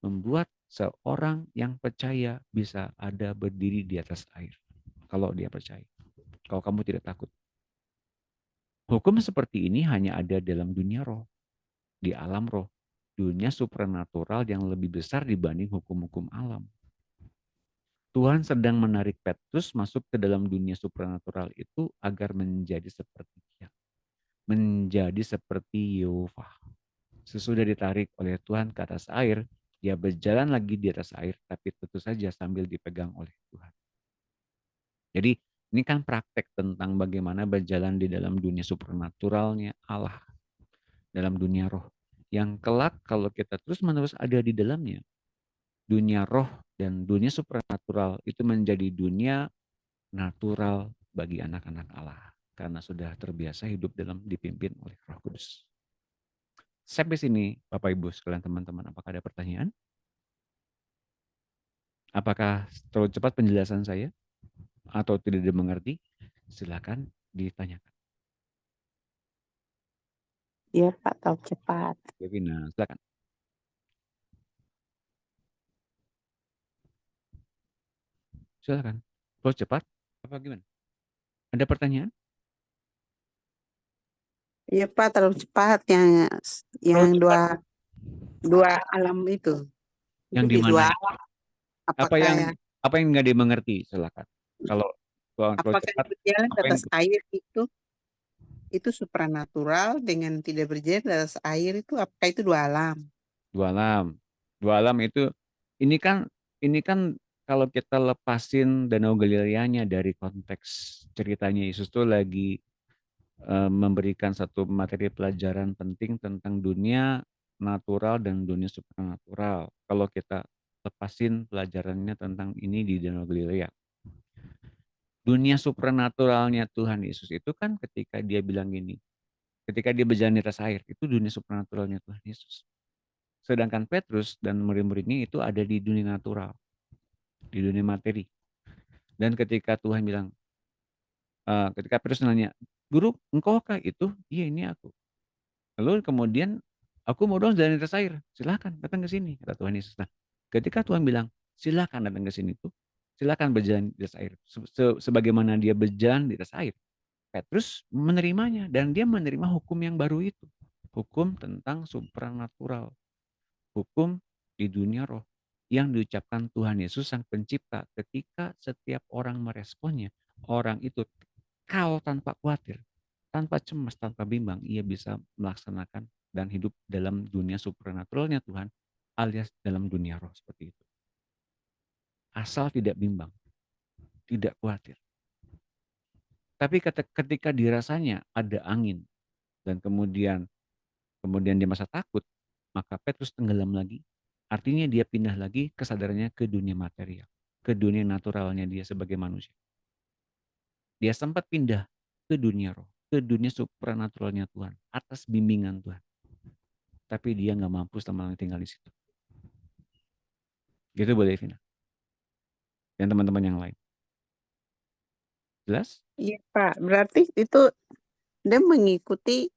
membuat seorang yang percaya bisa ada berdiri di atas air. Kalau dia percaya. Kalau kamu tidak takut. Hukum seperti ini hanya ada dalam dunia roh. Di alam roh. Dunia supranatural yang lebih besar dibanding hukum-hukum alam. Tuhan sedang menarik Petrus masuk ke dalam dunia supranatural itu agar menjadi seperti dia. Menjadi seperti Yehova. Sesudah ditarik oleh Tuhan ke atas air, dia berjalan lagi di atas air, tapi tentu saja sambil dipegang oleh Tuhan. Jadi ini kan praktek tentang bagaimana berjalan di dalam dunia supernaturalnya Allah, dalam dunia roh. Yang kelak kalau kita terus-menerus ada di dalamnya, dunia roh dan dunia supranatural itu menjadi dunia natural bagi anak-anak Allah karena sudah terbiasa hidup dalam dipimpin oleh Roh Kudus. Sampai sini, Bapak Ibu sekalian teman-teman, apakah ada pertanyaan? Apakah terlalu cepat penjelasan saya atau tidak dimengerti? Silakan ditanyakan.
Iya Pak, tahu cepat.
Devina, silakan. Silakan. Terlalu cepat? Apa gimana? Ada pertanyaan?
Iya Pak, terlalu cepat
Terlalu
yang
cepat.
dua alam itu.
Yang di
Jadi
mana?
dua alam.
Apa yang
Apakah
nggak dimengerti? Silakan. Kalau terlalu
apakah
cepat,
berjalan di
apa yang
atas air itu supranatural dengan tidak berjalan di atas air itu apakah itu dua alam?
dua alam? Dua alam itu ini kan kalau kita lepasin Danau Galileanya dari konteks ceritanya, Yesus tuh lagi memberikan satu materi pelajaran penting tentang dunia natural dan dunia supranatural. Kalau kita lepasin pelajarannya tentang ini di Danau Galilea. Dunia supranaturalnya Tuhan Yesus itu kan ketika dia bilang gini, ketika dia berjalan di atas air, itu dunia supranaturalnya Tuhan Yesus. Sedangkan Petrus dan murid-muridnya itu ada di dunia natural, di dunia materi. Dan ketika Tuhan bilang, ketika Petrus nanya, Guru, engkaukah itu? Iya, ini aku. Lalu kemudian, aku mau dong jalan di atas air. Silakan datang ke sini, kata Tuhan Yesus. Nah, ketika Tuhan bilang, silakan datang ke sini tuh, silakan berjalan di atas air. Sebagaimana dia berjalan di atas air, Petrus menerimanya dan dia menerima hukum yang baru itu. Hukum tentang supranatural. Hukum di dunia roh yang diucapkan Tuhan Yesus Sang Pencipta ketika setiap orang meresponnya. Orang itu kau tanpa khawatir, tanpa cemas, tanpa bimbang, ia bisa melaksanakan dan hidup dalam dunia supranaturalnya Tuhan, alias dalam dunia roh seperti itu. Asal tidak bimbang, tidak khawatir. Tapi ketika dirasanya ada angin dan kemudian dia masa takut, maka Petrus tenggelam lagi. Artinya dia pindah lagi kesadarannya ke dunia material, ke dunia naturalnya dia sebagai manusia. Dia sempat pindah ke dunia roh, ke dunia supranaturalnya Tuhan, atas bimbingan Tuhan. Tapi dia nggak mampu selama tinggal di situ. Gitu boleh, Vina. Dan teman-teman yang lain. Jelas?
Iya Pak, berarti itu dia mengikuti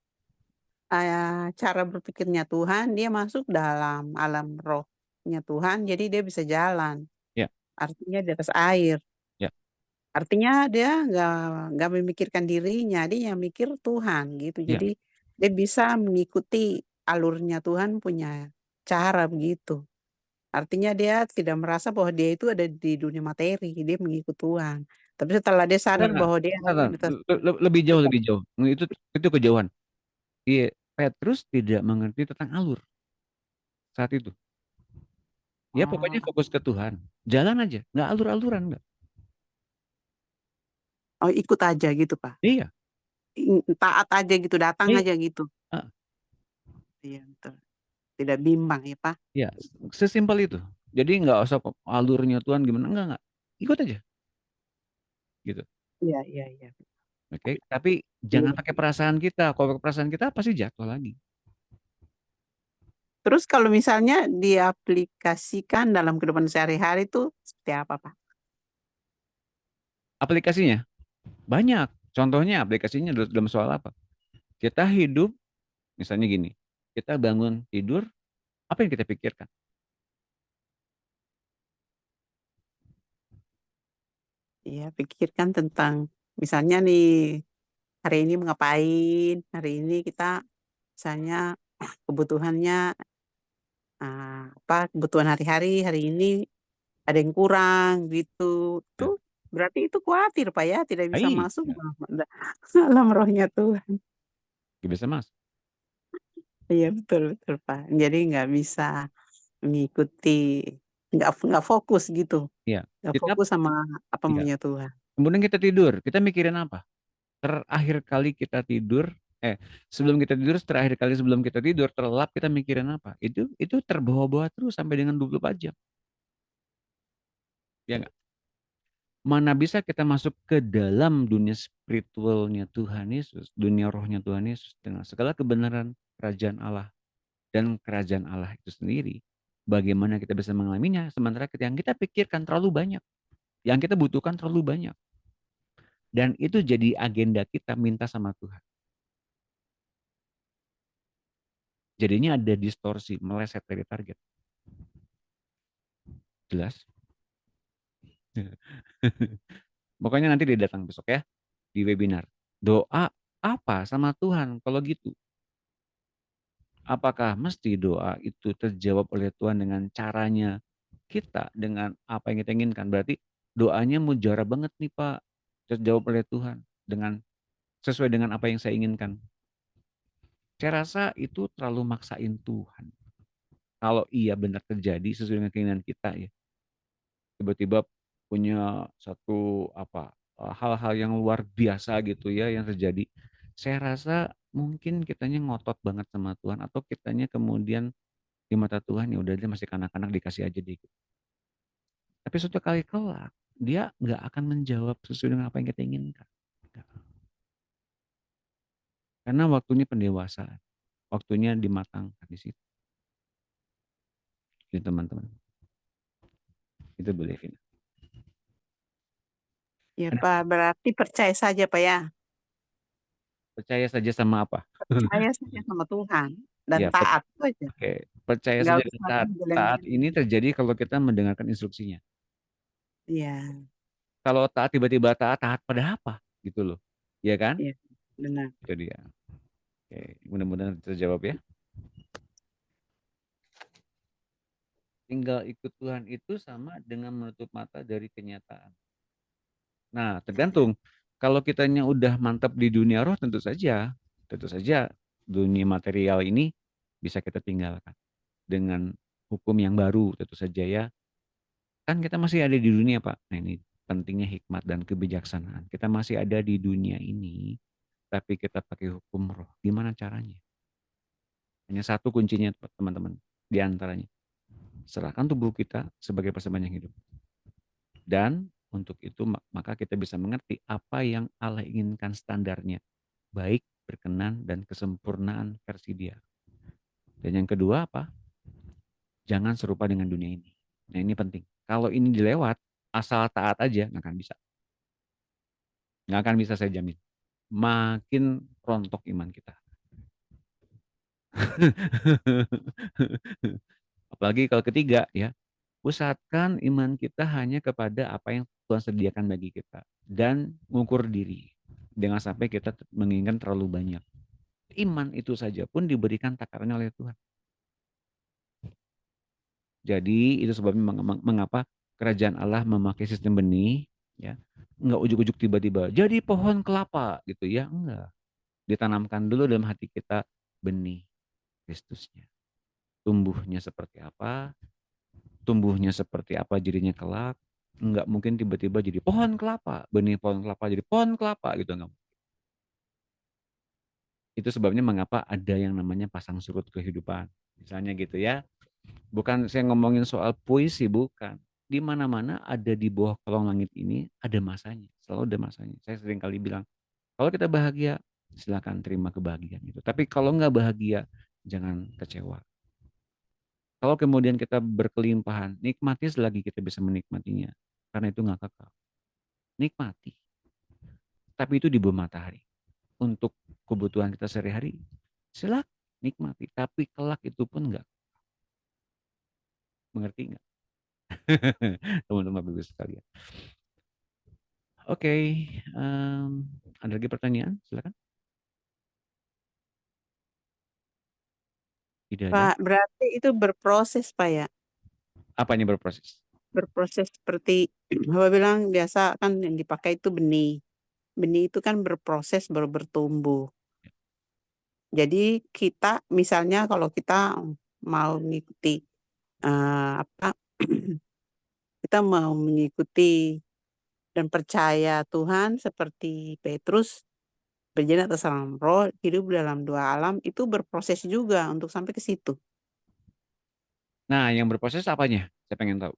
cara berpikirnya Tuhan, dia masuk dalam alam rohnya Tuhan, jadi dia bisa jalan.
Ya.
Artinya di atas air.
Ya.
Artinya dia nggak memikirkan dirinya, dia yang mikir Tuhan gitu.
Ya.
Jadi dia bisa mengikuti alurnya Tuhan punya cara begitu. Artinya dia tidak merasa bahwa dia itu ada di dunia materi, dia mengikut Tuhan. Tapi setelah dia sadar bahwa dia ada di atas
lebih jauh. Itu kejauhan. Iya, Petrus tidak mengerti tentang alur saat itu. Ya pokoknya fokus ke Tuhan. Jalan aja, nggak alur-aluran nggak.
ikut aja gitu Pak.
Iya.
Taat aja gitu, datang aja gitu.
Ah.
Iya betul. Tidak bimbang ya Pak.
Ya, sesimpel itu. Jadi nggak usah alurnya Tuhan gimana, enggak. Ikut aja. Gitu.
Iya.
Oke, tapi jangan pakai perasaan kita. Kalau pakai perasaan kita pasti jatuh lagi.
Terus kalau misalnya diaplikasikan dalam kehidupan sehari-hari itu seperti apa Pak?
Aplikasinya banyak. Contohnya aplikasinya dalam soal apa? Kita hidup, misalnya gini, kita bangun tidur, apa yang kita pikirkan?
Iya, pikirkan tentang misalnya nih hari ini mau ngapain, hari ini kita misalnya kebutuhannya kebutuhan hari-hari hari ini ada yang kurang gitu.
Ya.
Tuh berarti itu khawatir Pak ya, tidak bisa
Iya,
masuk dalam rohnya Tuhan.
nggak bisa mas.
Iya betul Pak. Jadi nggak bisa mengikuti, nggak fokus gitu,
Iya.
nggak
Kita,
fokus sama apa
iya.
maunya Tuhan.
Kemudian kita tidur, kita mikirin apa? Terakhir kali kita tidur, sebelum kita tidur, terakhir kali sebelum kita tidur, terlelap kita mikirin apa? Itu terbawa-bawa terus sampai dengan 24 jam. Ya nggak? Mana bisa kita masuk ke dalam dunia spiritualnya Tuhan Yesus, dunia rohnya Tuhan Yesus dengan segala kebenaran kerajaan Allah dan kerajaan Allah itu sendiri. Bagaimana kita bisa mengalaminya sementara yang kita pikirkan terlalu banyak, yang kita butuhkan terlalu banyak. Dan itu jadi agenda kita minta sama Tuhan. Jadinya ada distorsi, meleset dari target. Jelas? Pokoknya nanti dia datang besok ya, di webinar. Doa apa sama Tuhan kalau gitu? Apakah mesti doa itu terjawab oleh Tuhan dengan caranya kita, dengan apa yang kita inginkan? Berarti doanya mujara banget nih Pak, terjawab oleh Tuhan dengan sesuai dengan apa yang saya inginkan. Saya rasa itu terlalu maksain Tuhan. Kalau iya benar terjadi sesuai dengan keinginan kita ya, tiba-tiba punya satu hal-hal yang luar biasa gitu ya yang terjadi. Saya rasa mungkin kitanya ngotot banget sama Tuhan atau kitanya kemudian di mata Tuhan ya udah dia masih kanak-kanak dikasih aja dikit. Tapi suatu kali kelak dia nggak akan menjawab sesuai dengan apa yang kita inginkan. Karena waktunya pendewasaan, waktunya dimatangkan di situ. Itu teman-teman. Itu boleh Vina.
Ya Pak, berarti percaya saja Pak ya.
Percaya saja sama apa?
Percaya saja sama Tuhan dan
Ya,
taat saja.
oke. Percaya
Nggak
saja dan
usah
taat. Taat
geleng-geleng.
ini terjadi kalau kita mendengarkan instruksinya.
Iya,
Kalau taat tiba-tiba taat, taat pada apa? Gitu loh. Iya kan?
iya, benar.
Itu dia. Oke, mudah-mudahan terjawab ya. Tinggal ikut Tuhan itu sama dengan menutup mata dari kenyataan. Nah, tergantung. Kalau kitanya udah mantap di dunia roh, tentu saja dunia material ini bisa kita tinggalkan dengan hukum yang baru, tentu saja ya. Kan kita masih ada di dunia, Pak. Nah, ini pentingnya hikmat dan kebijaksanaan. Kita masih ada di dunia ini, tapi kita pakai hukum roh. Gimana caranya? Hanya satu kuncinya, teman-teman, di antaranya. Serahkan tubuh kita sebagai persembahan yang hidup. Dan untuk itu maka kita bisa mengerti apa yang Allah inginkan standarnya. Baik, berkenan, dan kesempurnaan versi dia. Dan yang kedua apa? Jangan serupa dengan dunia ini. Nah ini penting. Kalau ini dilewat, asal taat aja, nggak akan bisa. Nggak akan bisa saya jamin. Makin rontok iman kita. Apalagi kalau ketiga ya, usahakan iman kita hanya kepada apa yang Tuhan sediakan bagi kita. Dan mengukur diri. Jangan sampai kita menginginkan terlalu banyak. Iman itu saja pun diberikan takarannya oleh Tuhan. Jadi itu sebabnya mengapa kerajaan Allah memakai sistem benih, ya, enggak ujuk-ujuk tiba-tiba jadi pohon kelapa gitu ya, enggak. Ditanamkan dulu dalam hati kita benih Kristusnya. Tumbuhnya seperti apa jadinya kelak. Enggak mungkin tiba-tiba jadi pohon kelapa, benih pohon kelapa jadi pohon kelapa gitu enggak. Itu sebabnya mengapa ada yang namanya pasang surut kehidupan. Misalnya gitu ya. Bukan saya ngomongin soal puisi, bukan. Di mana-mana ada di bawah kolong langit ini ada masanya. Selalu ada masanya. Saya sering kali bilang, kalau kita bahagia, silakan terima kebahagiaan itu. Tapi kalau nggak bahagia, jangan kecewa. Kalau kemudian kita berkelimpahan, nikmati selagi kita bisa menikmatinya. Karena itu nggak kekal. Nikmati. Tapi itu di bawah matahari. Untuk kebutuhan kita sehari-hari, silakan nikmati. Tapi kelak itu pun nggak. Mengerti nggak? Teman-teman Bapak Ibu sekalian. Oke, ada lagi pertanyaan? Silakan. Tidak ada.
Pak, berarti itu berproses Pak ya?
Apanya berproses?
Berproses seperti Bapak bilang biasa kan yang dipakai itu benih. Benih itu kan berproses baru bertumbuh. Jadi kita misalnya kalau kita mau mengikuti kita mau mengikuti dan percaya Tuhan seperti Petrus berjalan atas alam roh, hidup dalam dua alam itu berproses juga untuk sampai ke situ.
Nah, yang berproses apanya? Saya pengen tahu.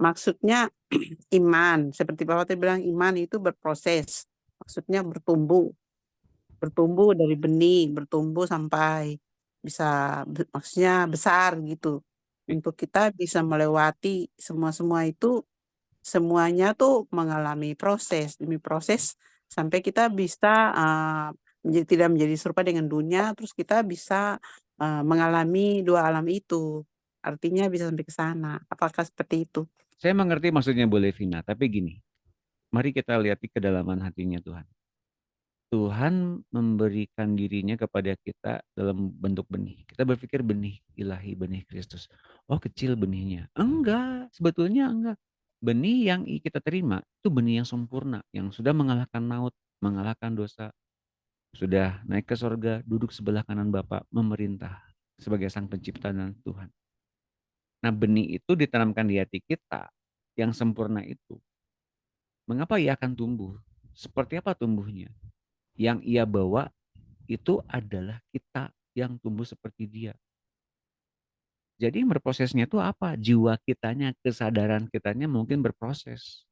Maksudnya iman, seperti Bapak tadi bilang iman itu berproses. Maksudnya bertumbuh dari benih, bertumbuh sampai bisa maksudnya besar gitu. Untuk kita bisa melewati semua itu, semuanya tuh mengalami proses demi proses sampai kita bisa tidak menjadi serupa dengan dunia, terus kita bisa mengalami dua alam itu. Artinya bisa sampai ke sana. Apakah seperti itu?
Saya mengerti maksudnya Bu Levina, tapi gini, mari kita lihat di kedalaman hatinya Tuhan. Tuhan memberikan dirinya kepada kita dalam bentuk benih. Kita berpikir benih ilahi, benih Kristus. Oh, kecil benihnya. Enggak, sebetulnya enggak. Benih yang kita terima itu benih yang sempurna, yang sudah mengalahkan maut, mengalahkan dosa, sudah naik ke sorga, duduk sebelah kanan Bapa, memerintah sebagai Sang Pencipta dan Tuhan. Nah, benih itu ditanamkan di hati kita yang sempurna itu. Mengapa ia akan tumbuh? Seperti apa tumbuhnya? Yang ia bawa itu adalah kita yang tumbuh seperti dia. Jadi berprosesnya itu apa? Jiwa kitanya, kesadaran kitanya mungkin berproses.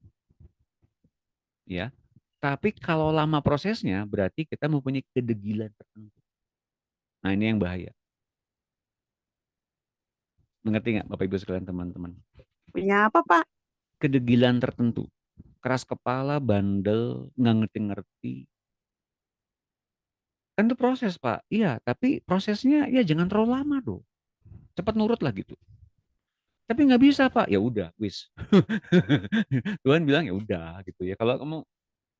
Ya. Tapi kalau lama prosesnya berarti kita mempunyai kedegilan tertentu. Nah, ini yang bahaya. Mengerti nggak Bapak Ibu sekalian teman-teman?
Punya apa, Pak?
Kedegilan tertentu. Keras kepala, bandel, nggak ngerti-ngerti. Kan itu proses, Pak. Iya, tapi prosesnya ya jangan terlalu lama dong. Cepat nurut lah gitu. Tapi nggak bisa Pak. Ya udah, wis. Tuhan bilang ya udah gitu ya. Kalau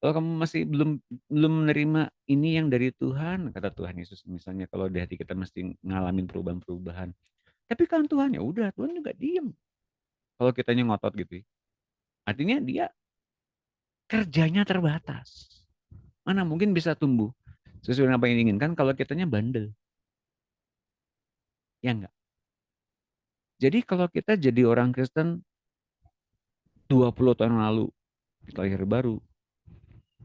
kamu masih belum belum menerima ini yang dari Tuhan, kata Tuhan Yesus misalnya kalau di hati kita mesti ngalamin perubahan-perubahan. Tapi kan Tuhan ya udah, Tuhan juga diem. Kalau kitanya ngotot gitu. Artinya dia kerjanya terbatas. Mana mungkin bisa tumbuh sesuai dengan apa yang diinginkan kalau kitanya bandel. Ya enggak. Jadi kalau kita jadi orang Kristen 20 tahun lalu kita lahir baru,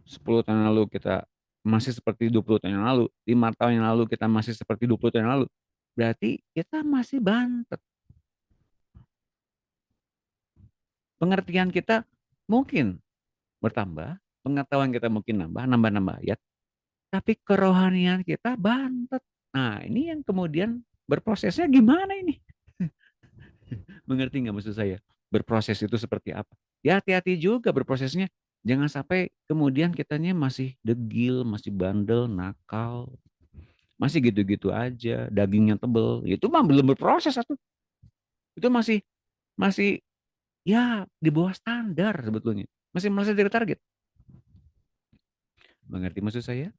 10 tahun yang lalu kita masih seperti 20 tahun yang lalu, 5 tahun yang lalu kita masih seperti 20 tahun yang lalu, berarti kita masih bantet. Pengertian kita mungkin bertambah, pengetahuan kita mungkin nambah ayat, tapi kerohanian kita bantet. Nah, ini yang kemudian berprosesnya gimana ini? Mengerti nggak maksud saya? Berproses itu seperti apa? Ya hati-hati juga berprosesnya. Jangan sampai kemudian kitanya masih degil, masih bandel, nakal, masih gitu-gitu aja, dagingnya tebel. Itu mah belum berproses satu. Itu masih masih ya di bawah standar sebetulnya. Masih meleset dari target. Mengerti maksud saya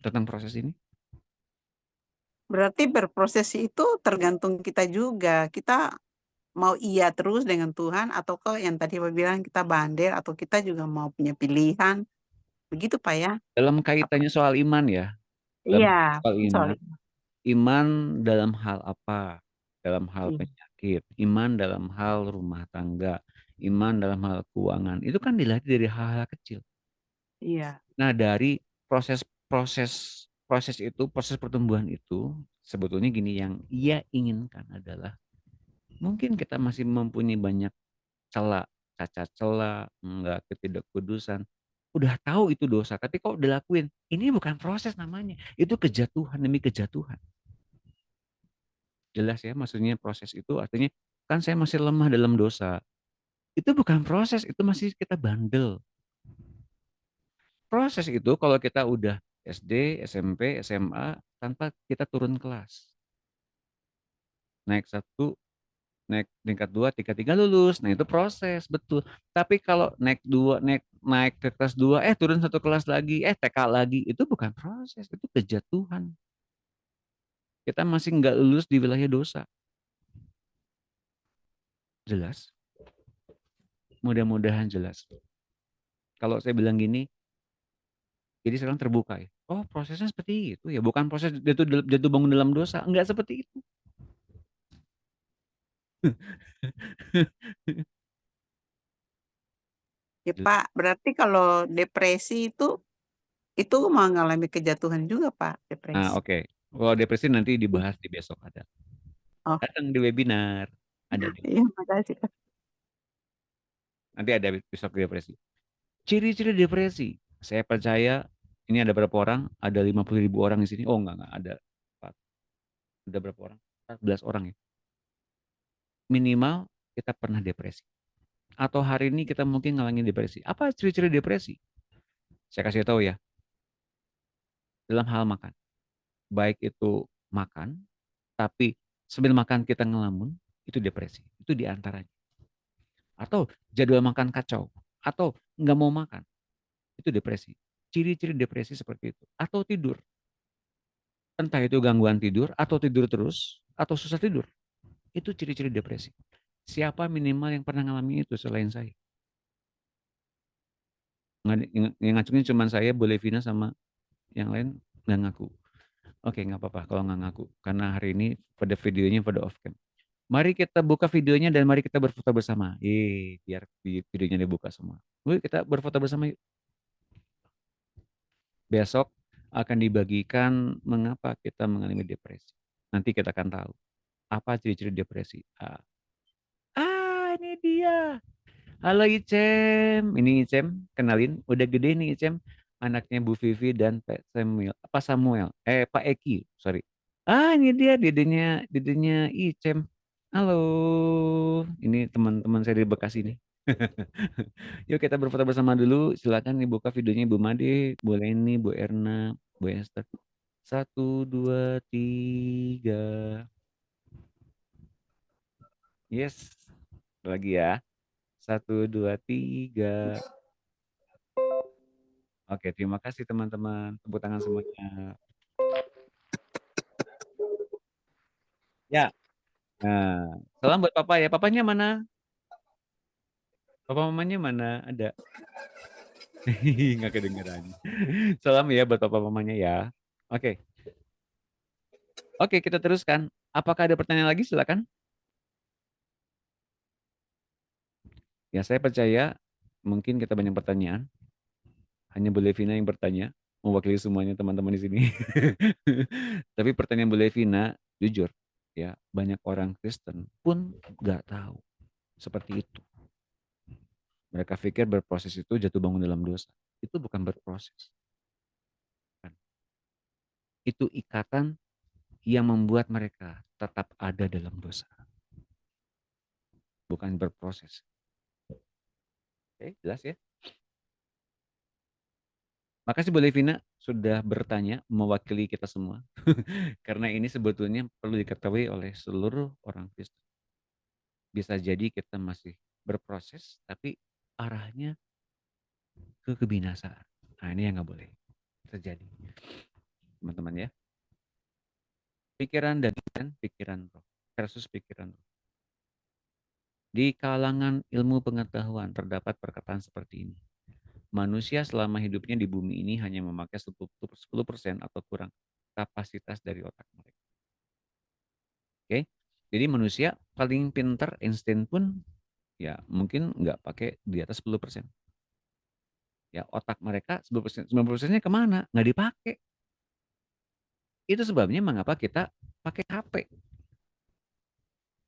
tentang proses ini?
Berarti berproses itu tergantung kita juga. Kita mau iya terus dengan Tuhan atau kok yang tadi Bapak bilang kita bandel atau kita juga mau punya pilihan. Begitu Pak ya?
Dalam
Apa?
kaitannya soal iman ya. Dalam
Iya,
soal
soal
iman, iman dalam hal apa? Dalam hal
itu.
penyakit, iman dalam hal rumah tangga, iman dalam hal keuangan. Itu kan dilatih dari hal-hal kecil.
Iya.
Nah, dari proses pertumbuhan itu sebetulnya gini yang ia inginkan adalah mungkin kita masih mempunyai banyak celah, cacat celah, enggak ketidakkudusan. Udah tahu itu dosa, tapi kok dilakuin? Ini bukan proses namanya. Itu kejatuhan demi kejatuhan. Jelas ya, maksudnya proses itu artinya kan saya masih lemah dalam dosa. Itu bukan proses, itu masih kita bandel. Proses itu kalau kita udah SD, SMP, SMA tanpa kita turun kelas. Naik satu, naik tingkat 2, tingkat 3 lulus. Nah, itu proses, betul. Tapi kalau naik 2, naik ke kelas 2, turun satu kelas lagi, TK lagi, itu bukan proses, itu kejatuhan. Kita masih nggak lulus di wilayah dosa. Jelas? Mudah-mudahan jelas. Kalau saya bilang gini, jadi sekarang terbuka ya. Oh, prosesnya seperti itu ya, bukan proses jatuh bangun dalam dosa, enggak seperti itu.
Ya Pak, berarti kalau depresi itu mengalami kejatuhan juga Pak,
Nah,
depresi.
oke. Kalau depresi nanti dibahas di besok ada.
Oh,
Datang di webinar. Ada di
iya makasih Pak.
Nanti ada episode depresi. Ciri-ciri depresi. Saya percaya ini ada berapa orang? Ada 50.000 orang di sini. Oh enggak ada. Ada berapa orang? 14 orang ya. Minimal kita pernah depresi. Atau hari ini kita mungkin ngalamin depresi. Apa ciri-ciri depresi? Saya kasih tahu ya. Dalam hal makan. Baik itu makan, tapi sambil makan kita ngelamun, itu depresi. Itu diantaranya. Atau jadwal makan kacau. Atau nggak mau makan. Itu depresi. Ciri-ciri depresi seperti itu. Atau tidur. Entah itu gangguan tidur, atau tidur terus, atau susah tidur. Itu ciri-ciri depresi. Siapa minimal yang pernah ngalami itu selain saya? Yang ngacungnya cuma saya, Bolevina, sama yang lain nggak ngaku. Oke, nggak apa-apa kalau nggak ngaku. Karena hari ini pada videonya pada off cam. Mari kita buka videonya dan mari kita berfoto bersama. Biar videonya dibuka semua. Yuk kita berfoto bersama yuk. Besok akan dibagikan mengapa kita mengalami depresi. Nanti kita akan tahu apa ciri-ciri depresi. Ini dia. Halo Icem. Ini Icem, kenalin. Udah gede nih Icem. Anaknya Bu Vivi dan Pak Samuel. Pak Samuel. Pak Eki. Sorry. Ini dia dedenya Icem. Halo. Ini teman-teman saya di Bekasi nih. Yuk kita berfoto bersama dulu. Silakan dibuka videonya Bu Made, Bu Leni, Bu Erna, Bu Esther. 1, 2, 3. Yes. Lagi ya. 1, 2, 3. Oke, terima kasih teman-teman. Tepuk tangan semuanya. Ya. Nah, salam buat papa ya. Papanya mana? Papa mamanya mana? Ada. Nggak kedengeran. Salam ya buat papa mamanya ya. Oke. Oke, kita teruskan. Apakah ada pertanyaan lagi? Silakan. Ya, saya percaya mungkin kita banyak pertanyaan. Hanya Bu Levina yang bertanya, mewakili semuanya teman-teman di sini. Tapi pertanyaan Bu Levina, jujur, ya banyak orang Kristen pun nggak tahu seperti itu. Mereka pikir berproses itu jatuh bangun dalam dosa. Itu bukan berproses. Itu ikatan yang membuat mereka tetap ada dalam dosa. Bukan berproses. Oke, jelas ya? Makasih Bu Levina sudah bertanya mewakili kita semua. Karena ini sebetulnya perlu diketahui oleh seluruh orang Kristen. Bisa jadi kita masih berproses, tapi arahnya ke kebinasaan. Nah ini yang nggak boleh terjadi. Teman-teman ya. Pikiran dan pikiran roh versus pikiran roh. Di kalangan ilmu pengetahuan terdapat perkataan seperti ini. Manusia selama hidupnya di bumi ini hanya memakai 10% atau kurang kapasitas dari otak mereka. Oke, jadi manusia paling pintar Einstein pun ya mungkin nggak pakai di atas 10%. Ya otak mereka 10%, 90%-nya kemana? Nggak dipakai. Itu sebabnya mengapa kita pakai HP.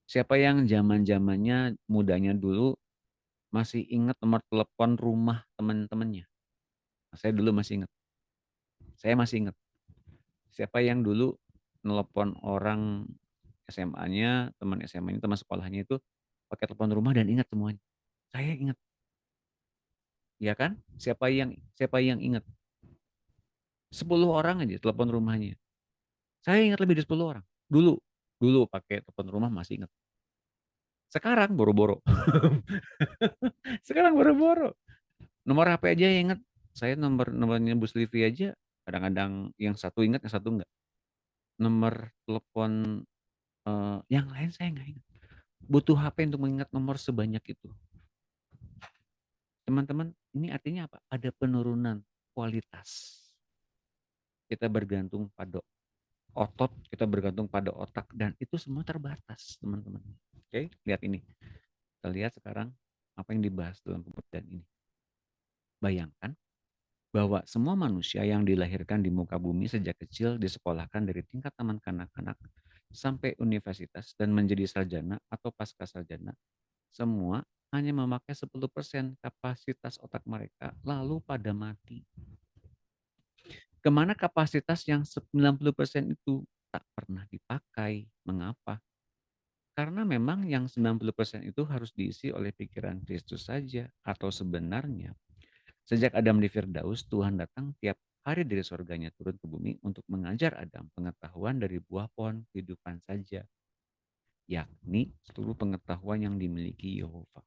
Siapa yang zaman-zamannya mudanya dulu masih ingat nomor telepon rumah teman-temannya? Saya dulu masih ingat. Saya masih ingat. Siapa yang dulu nelpon orang SMA-nya, teman SMA-nya, teman sekolahnya itu pakai telepon rumah dan ingat semuanya. Saya ingat. Ya kan? Siapa yang ingat? 10 orang aja telepon rumahnya. Saya ingat lebih dari 10 orang. Dulu pakai telepon rumah masih ingat. Sekarang boro-boro. Sekarang boro-boro. Nomor HP aja yang ingat. Saya nomornya Bu Slivi aja kadang-kadang yang satu ingat, yang satu enggak. Nomor telepon yang lain saya nggak ingat. Butuh HP untuk mengingat nomor sebanyak itu. Teman-teman, ini artinya apa? Ada penurunan kualitas. Kita bergantung pada otot, kita bergantung pada otak, dan itu semua terbatas, teman-teman. Oke, lihat ini. Kita lihat sekarang apa yang dibahas dalam pembelajaran ini. Bayangkan bahwa semua manusia yang dilahirkan di muka bumi sejak kecil disekolahkan dari tingkat taman kanak-kanak sampai universitas dan menjadi sarjana atau pasca sarjana, semua hanya memakai 10% kapasitas otak mereka, lalu pada mati. Kemana kapasitas yang 90% itu tak pernah dipakai? Mengapa? Karena memang yang 90% itu harus diisi oleh pikiran Kristus saja. Atau sebenarnya, sejak Adam di Firdaus, Tuhan datang tiap hari dari surganya turun ke bumi untuk mengajar Adam pengetahuan dari buah pohon kehidupan saja, yakni seluruh pengetahuan yang dimiliki Yehova.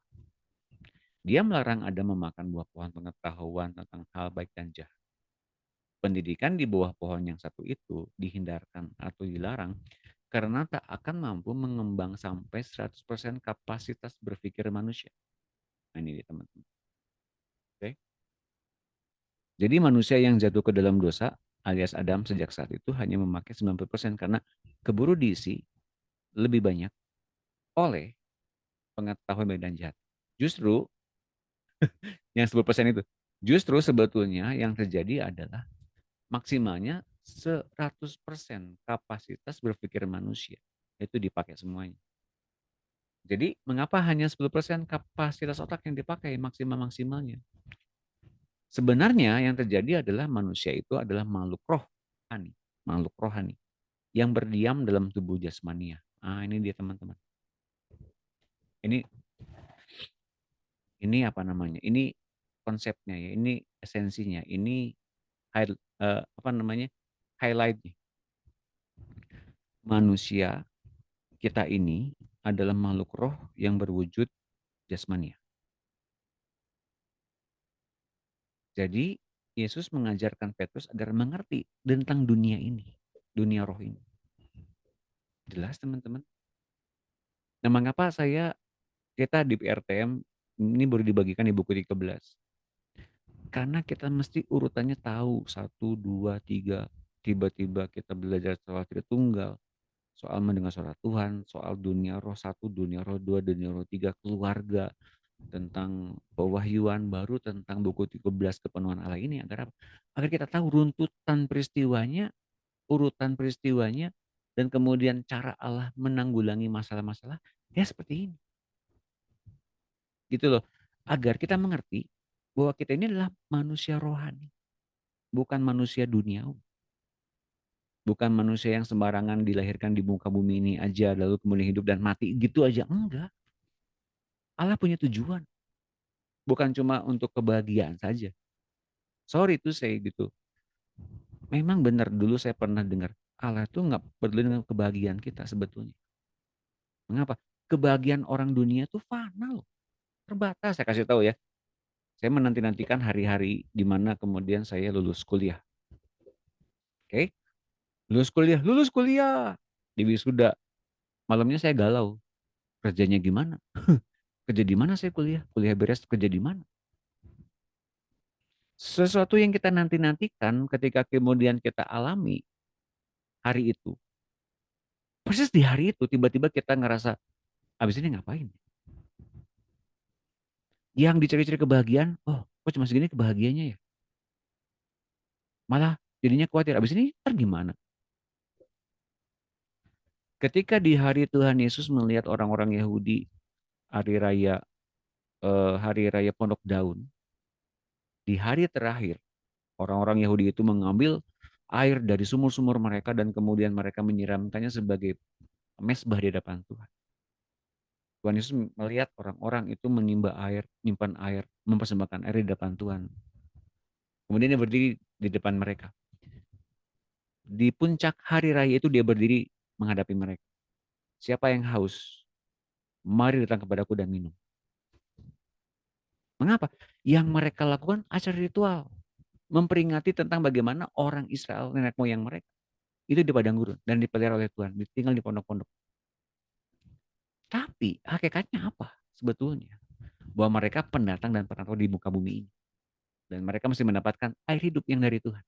Dia melarang Adam memakan buah pohon pengetahuan tentang hal baik dan jahat. Pendidikan di bawah pohon yang satu itu dihindarkan atau dilarang karena tak akan mampu mengembang sampai 100% kapasitas berpikir manusia. Nah, ini dia teman-teman. Oke. Jadi manusia yang jatuh ke dalam dosa alias Adam sejak saat itu hanya memakai 90% karena keburu diisi lebih banyak oleh pengetahuan baik dan jahat. Justru yang 10% itu. Justru sebetulnya yang terjadi adalah maksimalnya 100% kapasitas berpikir manusia. Itu dipakai semuanya. Jadi mengapa hanya 10% kapasitas otak yang dipakai maksimal-maksimalnya? Sebenarnya yang terjadi adalah manusia itu adalah makhluk rohani yang berdiam dalam tubuh jasmania. Ini dia teman-teman. Ini apa namanya? Ini konsepnya ya, ini esensinya, ini highlightnya. Manusia kita ini adalah makhluk roh yang berwujud jasmania. Jadi Yesus mengajarkan Petrus agar mengerti tentang dunia ini, dunia roh ini. Jelas teman-teman? Nah, mengapa kita di PRTM ini baru dibagikan di buku 13? Karena kita mesti urutannya tahu 1, 2, 3. Tiba-tiba kita belajar soal Tritunggal, soal mendengar suara Tuhan, soal dunia roh 1, dunia roh 2, dunia roh 3, keluarga, tentang pewahyuan baru, tentang buku 13 kepenuhan Allah ini agar apa? Agar kita tahu runtutan peristiwanya, urutan peristiwanya, dan kemudian cara Allah menanggulangi masalah-masalah ya seperti ini. Gitu loh. Agar kita mengerti bahwa kita ini adalah manusia rohani, bukan manusia duniawi. Bukan manusia yang sembarangan dilahirkan di muka bumi ini aja lalu kemudian hidup dan mati gitu aja. Enggak. Allah punya tujuan. Bukan cuma untuk kebahagiaan saja. Sorry to say gitu. Memang benar dulu saya pernah dengar Allah itu nggak peduli dengan kebahagiaan kita sebetulnya. Mengapa? Kebahagiaan orang dunia itu fana loh. Terbatas, saya kasih tahu ya. Saya menanti-nantikan hari-hari di mana kemudian saya lulus kuliah. Oke? Lulus kuliah. Di wisuda. Malamnya saya galau. Kerjanya gimana? Kerja di mana saya kuliah? Kuliah beres, kerja di mana? Sesuatu yang kita nanti-nantikan ketika kemudian kita alami hari itu. Persis di hari itu tiba-tiba kita ngerasa, abis ini ngapain? Yang dicari-cari kebahagiaan, oh kok cuma segini kebahagiaannya ya? Malah jadinya khawatir, abis ini ntar gimana? Ketika di hari Tuhan Yesus melihat orang-orang Yahudi hari raya Pondok Daun, di hari terakhir orang-orang Yahudi itu mengambil air dari sumur-sumur mereka dan kemudian mereka menyiramkannya sebagai mesbah di hadapan Tuhan. Tuhan Yesus melihat orang-orang itu menimba air, menyimpan air, mempersembahkan air di depan Tuhan. Kemudian dia berdiri di depan mereka. Di puncak hari raya itu dia berdiri menghadapi mereka. Siapa yang haus? Mari datang kepadaku dan minum. Mengapa? Yang mereka lakukan acara ritual. Memperingati tentang bagaimana orang Israel, nenek moyang mereka, itu di padang gurun dan dipelihara oleh Tuhan, tinggal di pondok-pondok. Tapi hakikatnya apa sebetulnya? Bahwa mereka pendatang dan perantau di muka bumi ini. Dan mereka mesti mendapatkan air hidup yang dari Tuhan.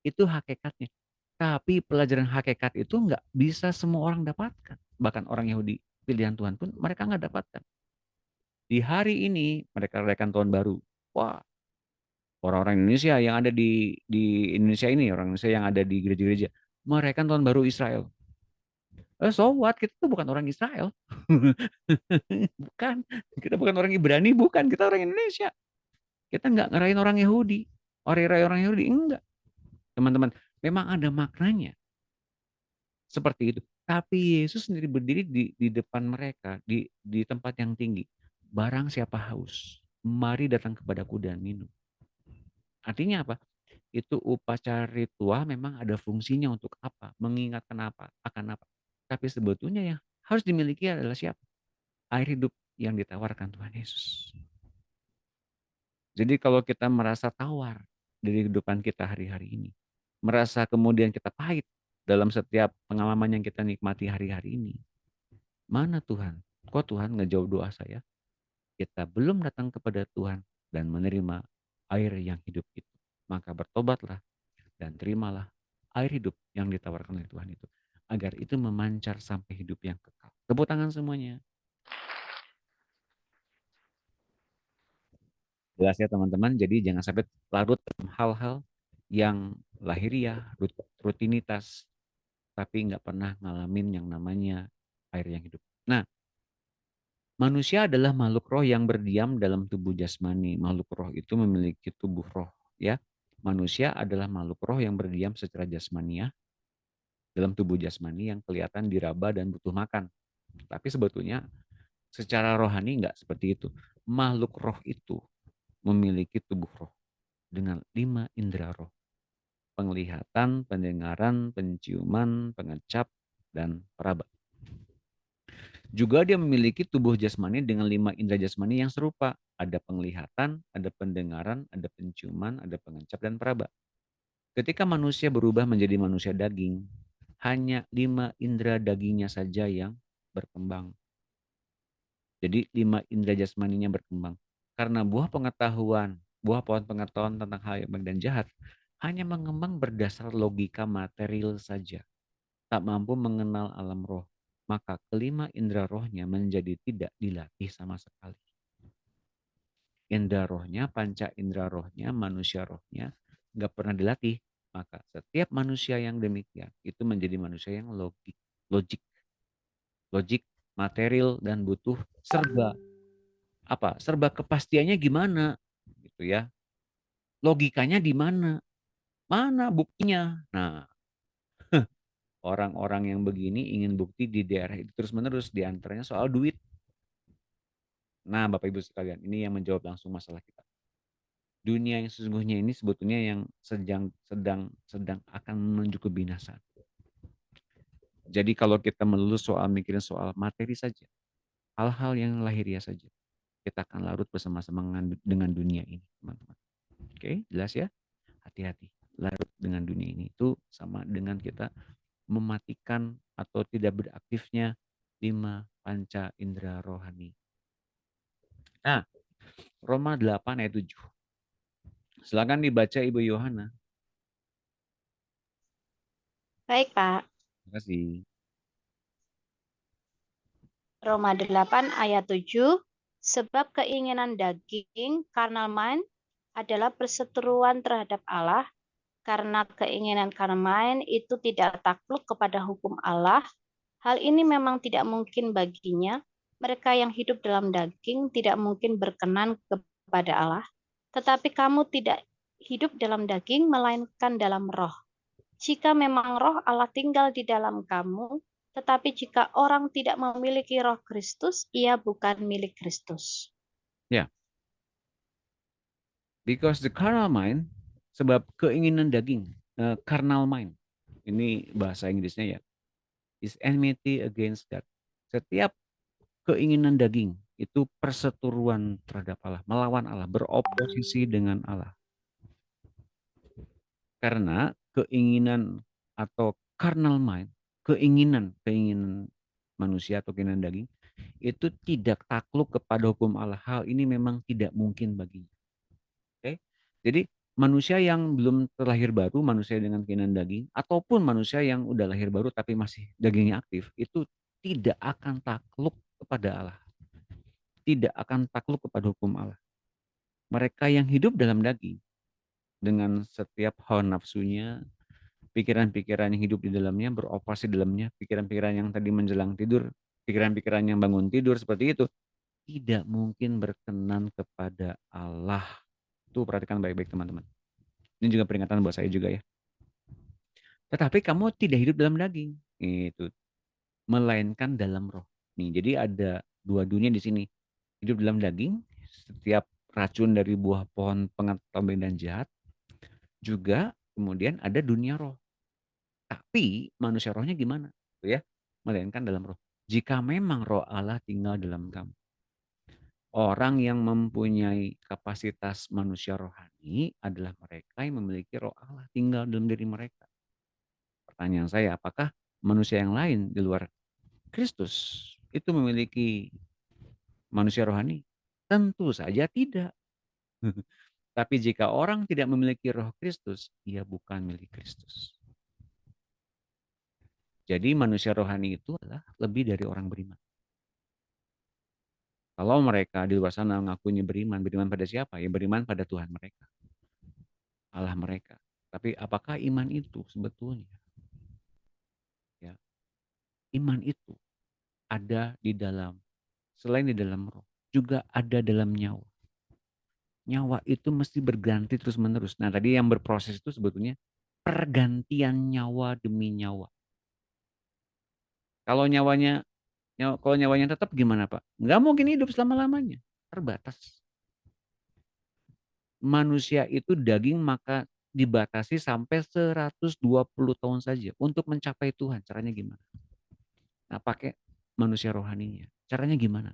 Itu hakikatnya. Tapi pelajaran hakikat itu nggak bisa semua orang dapatkan. Bahkan orang Yahudi pilihan Tuhan pun mereka nggak dapatkan. Di hari ini mereka rayakan tahun baru. Wah, orang-orang Indonesia yang ada di Indonesia ini, orang Indonesia yang ada di gereja-gereja, merayakan tahun baru Israel. So what? Kita tuh bukan orang Israel. Bukan. Kita bukan orang Ibrani, bukan. Kita orang Indonesia. Kita nggak ngerayain orang Yahudi. Orang Yahudi, enggak. Teman-teman, memang ada maknanya. Seperti itu. Tapi Yesus sendiri berdiri di depan mereka, di tempat yang tinggi. Barang siapa haus, mari datang kepadaku dan minum. Artinya apa? Itu upacara ritual memang ada fungsinya untuk apa? Mengingatkan apa? Akan apa? Tapi sebetulnya yang harus dimiliki adalah siapa? Air hidup yang ditawarkan Tuhan Yesus. Jadi kalau kita merasa tawar dari kehidupan kita hari-hari ini, merasa kemudian kita pahit dalam setiap pengalaman yang kita nikmati hari-hari ini, mana Tuhan? Kok Tuhan ngejawab doa saya? Kita belum datang kepada Tuhan dan menerima air yang hidup itu. Maka bertobatlah dan terimalah air hidup yang ditawarkan oleh Tuhan itu. Agar itu memancar sampai hidup yang kekal. Tepuk tangan semuanya. Jelas ya teman-teman, jadi jangan sampai larut dalam hal-hal yang lahiriah, rutinitas, tapi nggak pernah ngalamin yang namanya air yang hidup. Nah, manusia adalah makhluk roh yang berdiam dalam tubuh jasmani. Makhluk roh itu memiliki tubuh roh, ya. Manusia adalah makhluk roh yang berdiam secara jasmaniah dalam tubuh jasmani yang kelihatan diraba dan butuh makan. Tapi sebetulnya secara rohani nggak seperti itu. Makhluk roh itu memiliki tubuh roh dengan 5 indera roh. Penglihatan, pendengaran, penciuman, pengecap, dan peraba. Juga dia memiliki tubuh jasmani dengan 5 indera jasmani yang serupa. Ada penglihatan, ada pendengaran, ada penciuman, ada pengecap, dan peraba. Ketika manusia berubah menjadi manusia daging, hanya 5 indera dagingnya saja yang berkembang. Jadi 5 indera jasmaninya berkembang. Karena buah pohon pengetahuan tentang hal yang baik dan jahat, hanya mengembang berdasar logika material saja. Tak mampu mengenal alam roh. Maka kelima indera rohnya menjadi tidak dilatih sama sekali. Indera rohnya, panca indera rohnya, manusia rohnya, nggak pernah dilatih. Maka setiap manusia yang demikian, itu menjadi manusia yang logik, material, dan butuh serba kepastiannya gimana gitu ya, logikanya di mana buktinya. Nah, orang-orang yang begini ingin bukti di daerah itu terus menerus, diantaranya soal duit. Nah, Bapak Ibu sekalian, ini yang menjawab langsung masalah kita. Dunia yang sesungguhnya ini sebetulnya yang sedang akan menuju kebinasaan. Jadi kalau kita melulu mikirin soal materi saja, hal-hal yang lahiriah saja, kita akan larut bersama-sama dengan dunia ini, teman-teman. Oke, jelas ya? Hati-hati. Larut dengan dunia ini itu sama dengan kita mematikan atau tidak beraktifnya 5 panca indera rohani. Nah, Roma 8 ayat 7. Silakan dibaca Ibu Yohana.
Baik, Pak.
Terima kasih.
Roma 8 ayat 7. Sebab keinginan daging, carnal mind, adalah perseteruan terhadap Allah, karena keinginan carnal mind itu tidak takluk kepada hukum Allah. Hal ini memang tidak mungkin baginya. Mereka yang hidup dalam daging tidak mungkin berkenan kepada Allah. Tetapi kamu tidak hidup dalam daging, melainkan dalam roh. Jika memang roh Allah tinggal di dalam kamu, tetapi jika orang tidak memiliki roh Kristus, ia bukan milik Kristus.
Ya. Because the carnal mind, sebab keinginan daging, carnal mind, ini bahasa Inggrisnya ya, is enmity against God. Setiap keinginan daging itu perseteruan terhadap Allah, melawan Allah, beroposisi dengan Allah. Karena keinginan atau carnal mind, keinginan manusia atau keinginan daging, itu tidak takluk kepada hukum Allah. Hal ini memang tidak mungkin baginya. Oke? Jadi manusia yang belum terlahir baru, manusia dengan keinginan daging, ataupun manusia yang udah lahir baru tapi masih dagingnya aktif, itu tidak akan takluk kepada Allah. Tidak akan takluk kepada hukum Allah. Mereka yang hidup dalam daging, dengan setiap hawa nafsunya, pikiran-pikiran yang hidup di dalamnya, beroperasi di dalamnya, pikiran-pikiran yang tadi menjelang tidur, pikiran-pikiran yang bangun tidur seperti itu, tidak mungkin berkenan kepada Allah. Tuh perhatikan baik-baik teman-teman. Ini juga peringatan buat saya juga ya. Tetapi kamu tidak hidup dalam daging, itu, melainkan dalam roh. Nih, jadi ada dua dunia di sini. Hidup dalam daging, setiap racun dari buah pohon pengetahuan baik dan jahat, juga kemudian ada dunia roh. Tapi manusia rohnya gimana? Tuh ya, melainkan dalam roh. Jika memang roh Allah tinggal dalam kamu. Orang yang mempunyai kapasitas manusia rohani adalah mereka yang memiliki roh Allah tinggal dalam diri mereka. Pertanyaan saya, apakah manusia yang lain di luar Kristus itu memiliki manusia rohani? Tentu saja tidak. Tapi jika orang tidak memiliki roh Kristus, ia bukan milik Kristus. Jadi manusia rohani itu adalah lebih dari orang beriman. Kalau mereka di luar sana mengakuinya beriman, beriman pada siapa? Ya beriman pada Tuhan mereka, Allah mereka. Tapi apakah iman itu sebetulnya? Ya, iman itu ada di dalam, selain di dalam roh, juga ada dalam nyawa. Nyawa itu mesti berganti terus-menerus. Nah, tadi yang berproses itu sebetulnya pergantian nyawa demi nyawa. Kalau nyawanya tetap gimana Pak? Nggak mungkin hidup selama-lamanya. Terbatas. Manusia itu daging maka dibatasi sampai 120 tahun saja untuk mencapai Tuhan. Caranya gimana? Nah, pakai manusia rohaninya. Caranya gimana?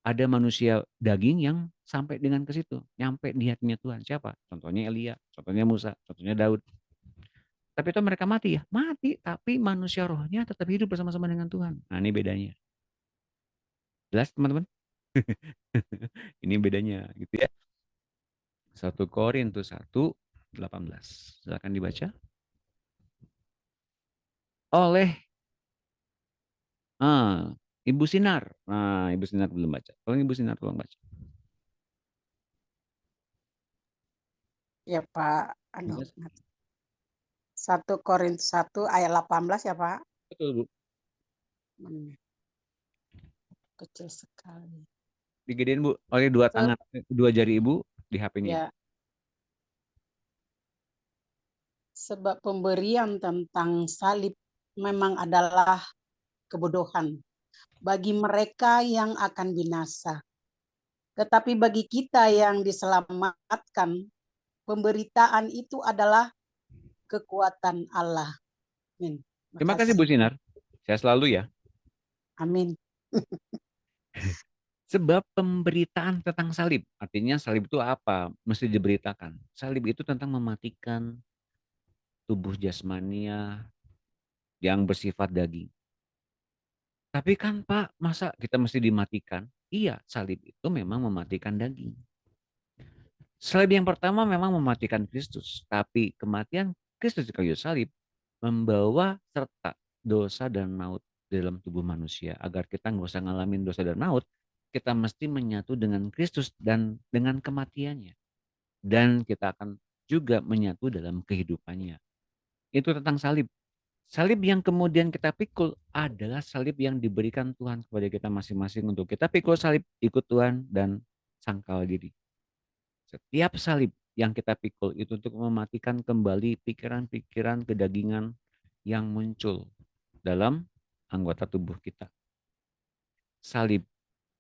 Ada manusia daging yang sampai dengan ke situ, nyampe di hatinya Tuhan. Siapa? Contohnya Elia, contohnya Musa, contohnya Daud. Tapi itu mereka mati ya? Mati, tapi manusia rohnya tetap hidup bersama-sama dengan Tuhan. Nah, ini bedanya. Jelas teman-teman? Ini bedanya gitu ya. 1 Korintus 1:18. Silakan dibaca. Oleh Ibu Sinar. Nah, Ibu Sinar belum baca. Tolong Ibu Sinar tolong baca.
Ya Pak,
Iya.
1 Korintus 1 ayat 18 ya Pak.
Betul, Bu.
Kecil sekali.
Digedein, Bu. Oleh dua tangan, dua jari Ibu di HP-nya.
Ya. Sebab pemberian tentang salib memang adalah kebodohan bagi mereka yang akan binasa. Tetapi bagi kita yang diselamatkan, pemberitaan itu adalah kekuatan Allah. Amin.
Terima kasih Bu Sinar. Saya selalu ya.
Amin.
Sebab pemberitaan tentang salib, artinya salib itu apa? Mesti diberitakan. Salib itu tentang mematikan tubuh jasmania yang bersifat daging. Tapi kan Pak, masa kita mesti dimatikan? Iya, salib itu memang mematikan daging. Salib yang pertama memang mematikan Kristus, tapi kematian Kristus di kayu salib membawa serta dosa dan maut dalam tubuh manusia. Agar kita nggak usah ngalamin dosa dan maut, kita mesti menyatu dengan Kristus dan dengan kematiannya. Dan kita akan juga menyatu dalam kehidupannya. Itu tentang salib. Salib yang kemudian kita pikul adalah salib yang diberikan Tuhan kepada kita masing-masing untuk kita pikul salib, ikut Tuhan dan sangkal diri. Setiap salib yang kita pikul itu untuk mematikan kembali pikiran-pikiran kedagingan yang muncul dalam anggota tubuh kita. Salib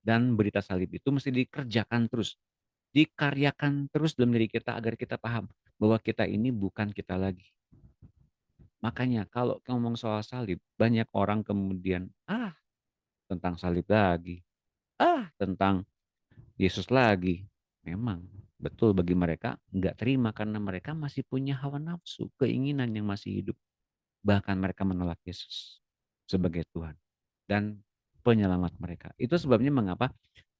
dan berita salib itu mesti dikerjakan terus, dikaryakan terus dalam diri kita agar kita paham bahwa kita ini bukan kita lagi. Makanya kalau ngomong soal salib, banyak orang kemudian tentang salib lagi, tentang Yesus lagi. Memang betul bagi mereka nggak terima karena mereka masih punya hawa nafsu, keinginan yang masih hidup. Bahkan mereka menolak Yesus sebagai Tuhan dan penyelamat mereka. Itu sebabnya mengapa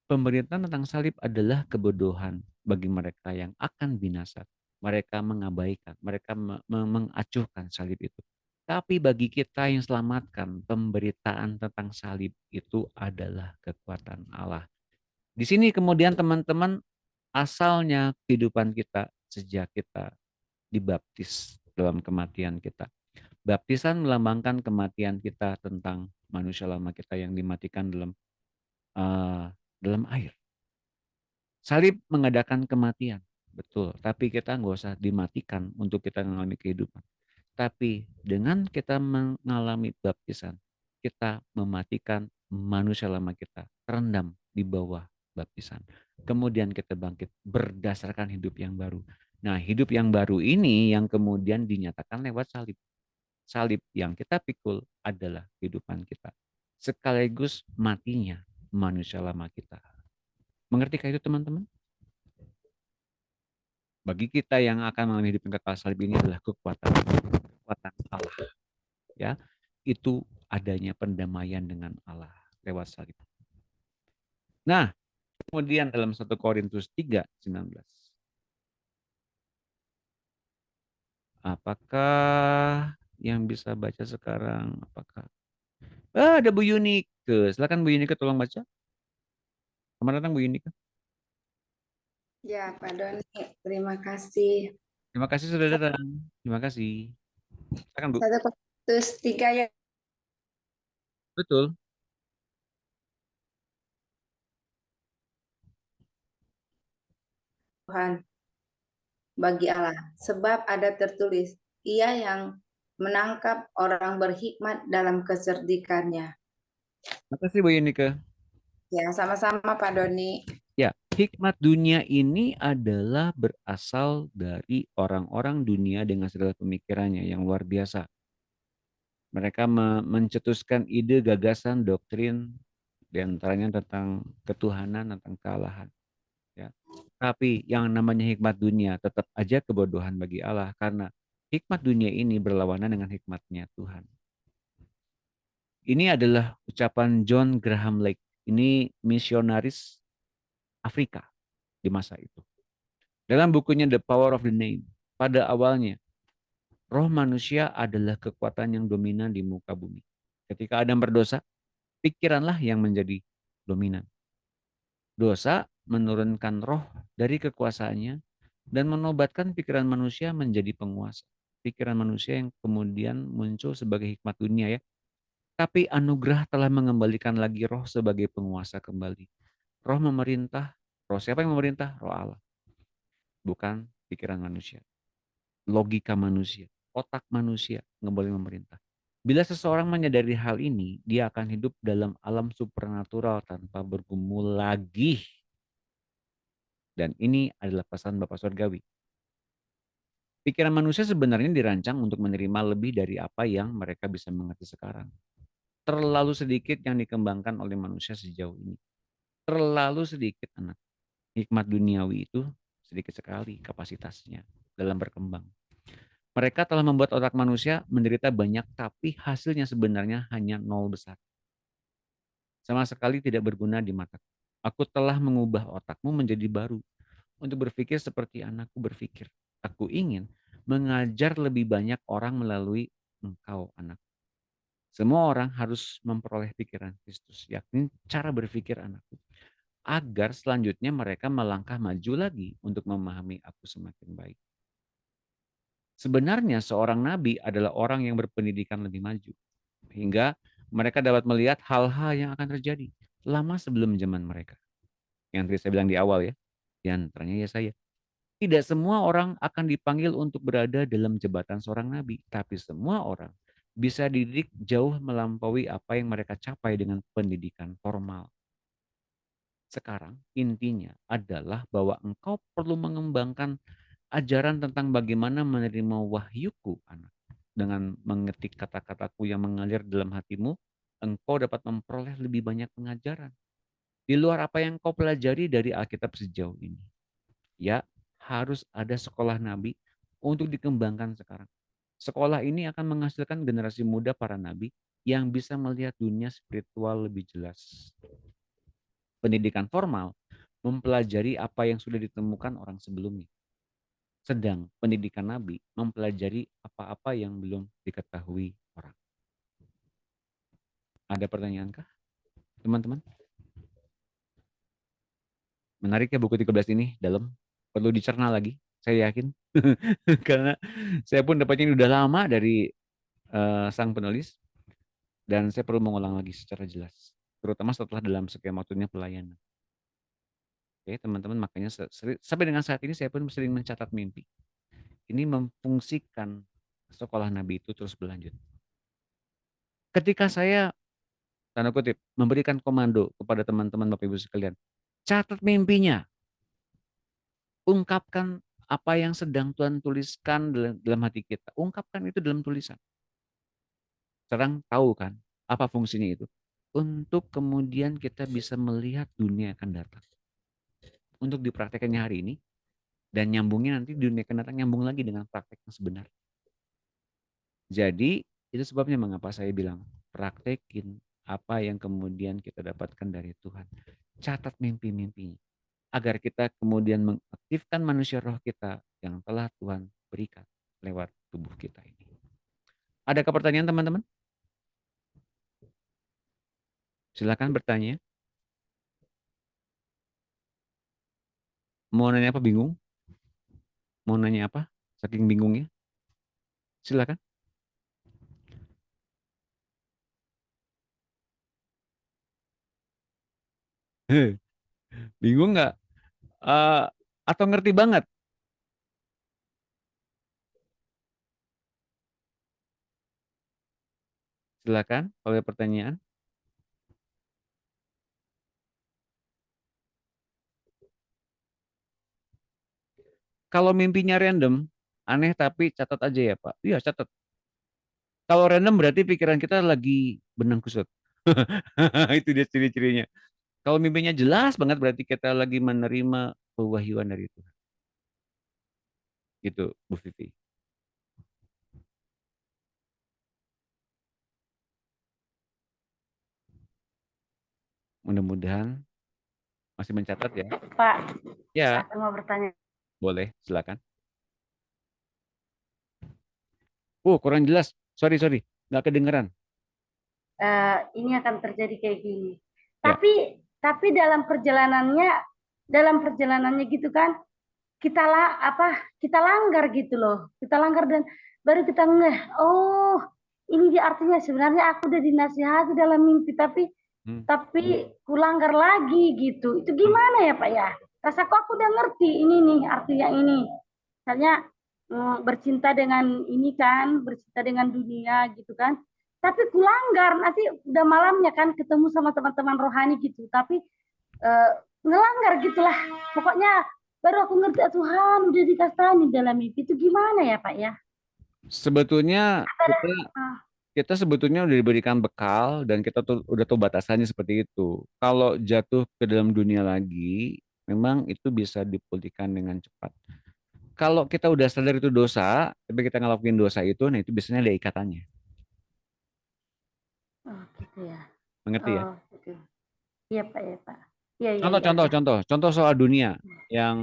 pemberitaan tentang salib adalah kebodohan bagi mereka yang akan binasa. Mereka mengabaikan, mereka mengacuhkan salib itu. Tapi bagi kita yang selamatkan, pemberitaan tentang salib itu adalah kekuatan Allah. Di sini kemudian teman-teman, asalnya kehidupan kita sejak kita dibaptis dalam kematian kita. Baptisan melambangkan kematian kita tentang manusia lama kita yang dimatikan dalam air. Salib mengadakan kematian, betul. Tapi kita nggak usah dimatikan untuk kita mengalami kehidupan. Tapi dengan kita mengalami baptisan, kita mematikan manusia lama kita, terendam di bawah baptisan. Kemudian kita bangkit berdasarkan hidup yang baru. Nah, hidup yang baru ini yang kemudian dinyatakan lewat salib. Salib yang kita pikul adalah kehidupan kita. Sekaligus matinya manusia lama kita. Mengertikah itu teman-teman? Bagi kita yang akan mengalami hidup yang kekal, salib ini adalah kekuatan Allah. Ya, itu adanya pendamaian dengan Allah lewat salib. Nah, kemudian dalam 1 Korintus 3:19. Apakah yang bisa baca sekarang? Apakah ada Bu Yunike. Silakan Bu Yunike tolong baca. Selamat datang Bu Yunike.
Ya, Pak Doni, terima kasih.
Terima kasih sudah datang. Terima kasih. Silakan Bu.
1 Korintus 3 ya
Betul.
Tuhan bagi Allah. Sebab ada tertulis, Ia yang menangkap orang berhikmat dalam kecerdikannya.
Terima kasih Bu Yunike.
Ya, sama-sama Pak Doni.
Ya, hikmat dunia ini adalah berasal dari orang-orang dunia dengan segala pemikirannya yang luar biasa. Mereka mencetuskan ide, gagasan, doktrin, diantaranya tentang ketuhanan, tentang kealahan. Ya. Tapi yang namanya hikmat dunia tetap aja kebodohan bagi Allah, karena hikmat dunia ini berlawanan dengan hikmatnya Tuhan. Ini adalah ucapan John Graham Lake. Ini misionaris Afrika di masa itu. Dalam bukunya The Power of the Name, pada awalnya, roh manusia adalah kekuatan yang dominan di muka bumi. Ketika Adam berdosa, pikiranlah yang menjadi dominan. Dosa menurunkan roh dari kekuasaannya dan menobatkan pikiran manusia menjadi penguasa. Pikiran manusia yang kemudian muncul sebagai hikmat dunia ya. Tapi anugerah telah mengembalikan lagi roh sebagai penguasa kembali. Roh memerintah, roh siapa yang memerintah? Roh Allah. Bukan pikiran manusia. Logika manusia, otak manusia kembali memerintah. Bila seseorang menyadari hal ini, dia akan hidup dalam alam supernatural tanpa bergumul lagi. Dan ini adalah pesan Bapa Surgawi. Pikiran manusia sebenarnya dirancang untuk menerima lebih dari apa yang mereka bisa mengerti sekarang. Terlalu sedikit yang dikembangkan oleh manusia sejauh ini. Terlalu sedikit anak. Hikmat duniawi itu sedikit sekali kapasitasnya dalam berkembang. Mereka telah membuat otak manusia menderita banyak, tapi hasilnya sebenarnya hanya 0 besar. Sama sekali tidak berguna di mataku. Aku telah mengubah otakmu menjadi baru untuk berpikir seperti anakku berpikir. Aku ingin mengajar lebih banyak orang melalui engkau, anak. Semua orang harus memperoleh pikiran Kristus, yakni cara berpikir anakku. Agar selanjutnya mereka melangkah maju lagi untuk memahami aku semakin baik. Sebenarnya seorang nabi adalah orang yang berpendidikan lebih maju. Hingga mereka dapat melihat hal-hal yang akan terjadi lama sebelum zaman mereka. Yang tadi saya bilang di awal ya. Di antaranya ya saya. Tidak semua orang akan dipanggil untuk berada dalam jabatan seorang nabi. Tapi semua orang bisa dididik jauh melampaui apa yang mereka capai dengan pendidikan formal. Sekarang intinya adalah bahwa engkau perlu mengembangkan ajaran tentang bagaimana menerima wahyuku, anak. Dengan mengetik kata-kataku yang mengalir dalam hatimu, engkau dapat memperoleh lebih banyak pengajaran. Di luar apa yang kau pelajari dari Alkitab sejauh ini. Ya, harus ada sekolah nabi untuk dikembangkan sekarang. Sekolah ini akan menghasilkan generasi muda para nabi yang bisa melihat dunia spiritual lebih jelas. Pendidikan formal mempelajari apa yang sudah ditemukan orang sebelumnya. Sedang pendidikan nabi mempelajari apa-apa yang belum diketahui orang. Ada pertanyaankah, teman-teman? Menarik ya buku 13 ini dalam, perlu dicerna lagi. Saya yakin. Karena saya pun dapatnya ini udah lama dari sang penulis. Dan saya perlu mengulang lagi secara jelas. Terutama setelah dalam skema waktunya pelayanan. Oke, teman-teman, makanya sampai dengan saat ini saya pun sering mencatat mimpi. Ini memfungsikan sekolah Nabi itu terus berlanjut. Ketika saya, tanda kutip, memberikan komando kepada teman-teman Bapak Ibu sekalian, catat mimpinya, ungkapkan apa yang sedang Tuhan tuliskan dalam hati kita. Ungkapkan itu dalam tulisan. Sekarang tahu kan apa fungsinya itu? Untuk kemudian kita bisa melihat dunia akan datang. Untuk dipraktekannya hari ini, dan nyambungnya nanti di dunia akan datang, nyambung lagi dengan praktek yang sebenar. Jadi, itu sebabnya mengapa saya bilang, praktekin apa yang kemudian kita dapatkan dari Tuhan. Catat mimpi-mimpinya. Agar kita kemudian mengaktifkan manusia roh kita yang telah Tuhan berikan lewat tubuh kita ini. Adakah pertanyaan teman-teman? Silakan bertanya. Mau nanya apa, bingung? Mau nanya apa? Saking bingungnya. Silakan. Bingung nggak? Atau ngerti banget? Silakan, kalau ada pertanyaan. Kalau mimpinya random, aneh tapi catat aja ya Pak. Iya catat. Kalau random berarti pikiran kita lagi benang kusut. Itu dia ciri-cirinya. Kalau mimpinya jelas banget berarti kita lagi menerima pewahyuan dari Tuhan. Gitu Bu Vivi. Mudah-mudahan masih mencatat ya.
Pak,
Ya,
saya mau bertanya.
boleh, silakan. Kurang jelas. Sorry. Nggak kedengeran.
Ini akan terjadi kayak gini.
Ya.
Tapi dalam perjalanannya gitu kan, kita langgar gitu loh. Kita langgar dan baru kita ngeh, oh, ini dia artinya sebenarnya aku udah dinasihati dalam mimpi tapi kulanggar lagi gitu. Itu gimana ya Pak ya? Rasaku aku udah ngerti ini nih artinya ini. Misalnya bercinta dengan ini kan, bercinta dengan dunia gitu kan. Tapi kulanggar nanti udah malamnya kan ketemu sama teman-teman rohani gitu. Tapi ngelanggar gitulah. Pokoknya baru aku ngerti Tuhan udah dikasih dalam mimpi itu gimana ya Pak ya?
Sebetulnya kita sebetulnya udah diberikan bekal dan kita tuh udah tahu batasannya seperti itu. Kalau jatuh ke dalam dunia lagi, memang itu bisa dipulihkan dengan cepat. Kalau kita udah sadar itu dosa, tapi kita ngelakuin dosa itu, nah itu biasanya ada ikatannya.
Oh gitu ya.
Mengerti ya?
Gitu. Iya Pak ya Pak. Iya.
Contoh soal dunia yang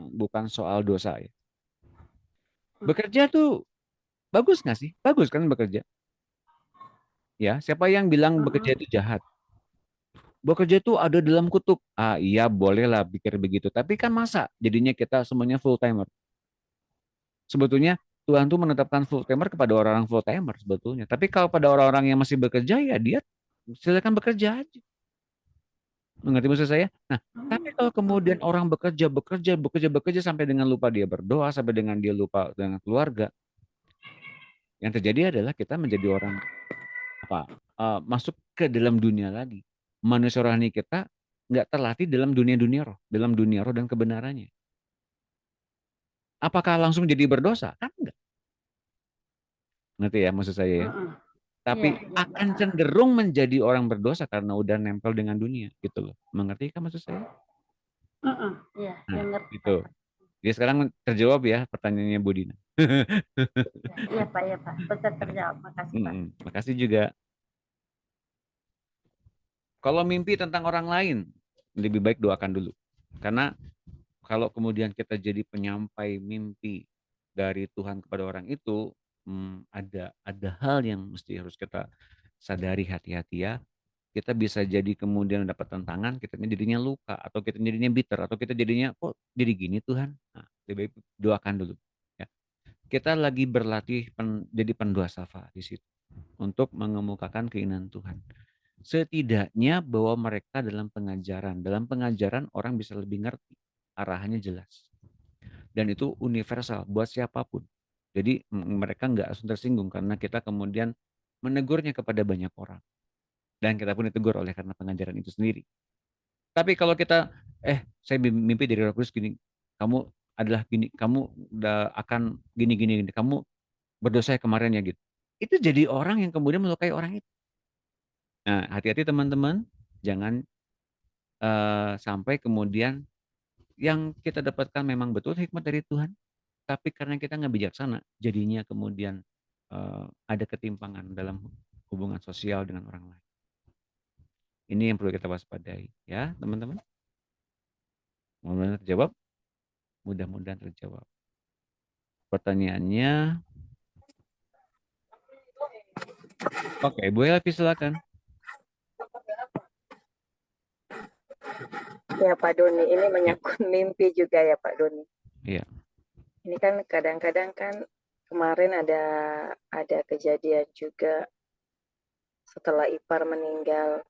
bukan soal dosa ya. Bekerja tuh bagus nggak sih? Bagus kan bekerja? Ya, siapa yang bilang bekerja itu jahat? Bekerja itu ada dalam kutub. Iya bolehlah pikir begitu. Tapi kan masa jadinya kita semuanya full timer. Sebetulnya Tuhan tuh menetapkan full timer kepada orang-orang full timer sebetulnya. Tapi kalau pada orang-orang yang masih bekerja ya dia silakan bekerja aja. Mengerti maksud saya? Nah, tapi kalau kemudian orang bekerja sampai dengan lupa dia berdoa, sampai dengan dia lupa dengan keluarga, yang terjadi adalah kita menjadi orang masuk ke dalam dunia lagi. Manusia rohani kita nggak terlatih dalam dunia roh dan kebenarannya. Apakah langsung jadi berdosa? Kan enggak. Ngerti ya maksud saya ya? Tapi akan cenderung menjadi orang berdosa karena udah nempel dengan dunia gitu loh. Mengerti kan maksud saya?
Iya,
nah, gitu. Jadi sekarang terjawab ya pertanyaannya Bu Dina.
Iya Pak, betul terjawab. Makasih Pak.
Makasih juga. Kalau mimpi tentang orang lain, lebih baik doakan dulu. Karena kalau kemudian kita jadi penyampai mimpi dari Tuhan kepada orang itu, ada hal yang mesti harus kita sadari hati-hati ya. Kita bisa jadi kemudian dapat tantangan, kita jadinya luka, atau kita jadinya bitter, atau kita jadinya, kok jadi gini Tuhan? Nah, lebih baik doakan dulu. Ya. Kita lagi berlatih jadi pendua safa di situ untuk mengemukakan keinginan Tuhan. Setidaknya bahwa mereka dalam pengajaran orang bisa lebih ngerti, arahannya jelas. Dan itu universal buat siapapun. Jadi mereka nggak langsung tersinggung karena kita kemudian menegurnya kepada banyak orang. Dan kita pun ditegur oleh karena pengajaran itu sendiri. Tapi kalau kita, saya mimpi dari Roh Kudus gini, kamu adalah gini, kamu udah akan gini, kamu berdosa kemarin ya gitu. Itu jadi orang yang kemudian melukai orang itu. Nah, hati-hati teman-teman, jangan sampai kemudian yang kita dapatkan memang betul hikmat dari Tuhan, tapi karena kita nggak bijaksana, jadinya kemudian ada ketimpangan dalam hubungan sosial dengan orang lain. Ini yang perlu kita waspadai, ya teman-teman. Mudah-mudahan terjawab. Mudah-mudahan terjawab. Pertanyaannya, oke, Bu Elvi silakan.
Ya Pak Doni, ini menyangkut mimpi juga ya Pak Doni.
Iya.
Ini kan kadang-kadang kan kemarin ada kejadian juga setelah ipar meninggal.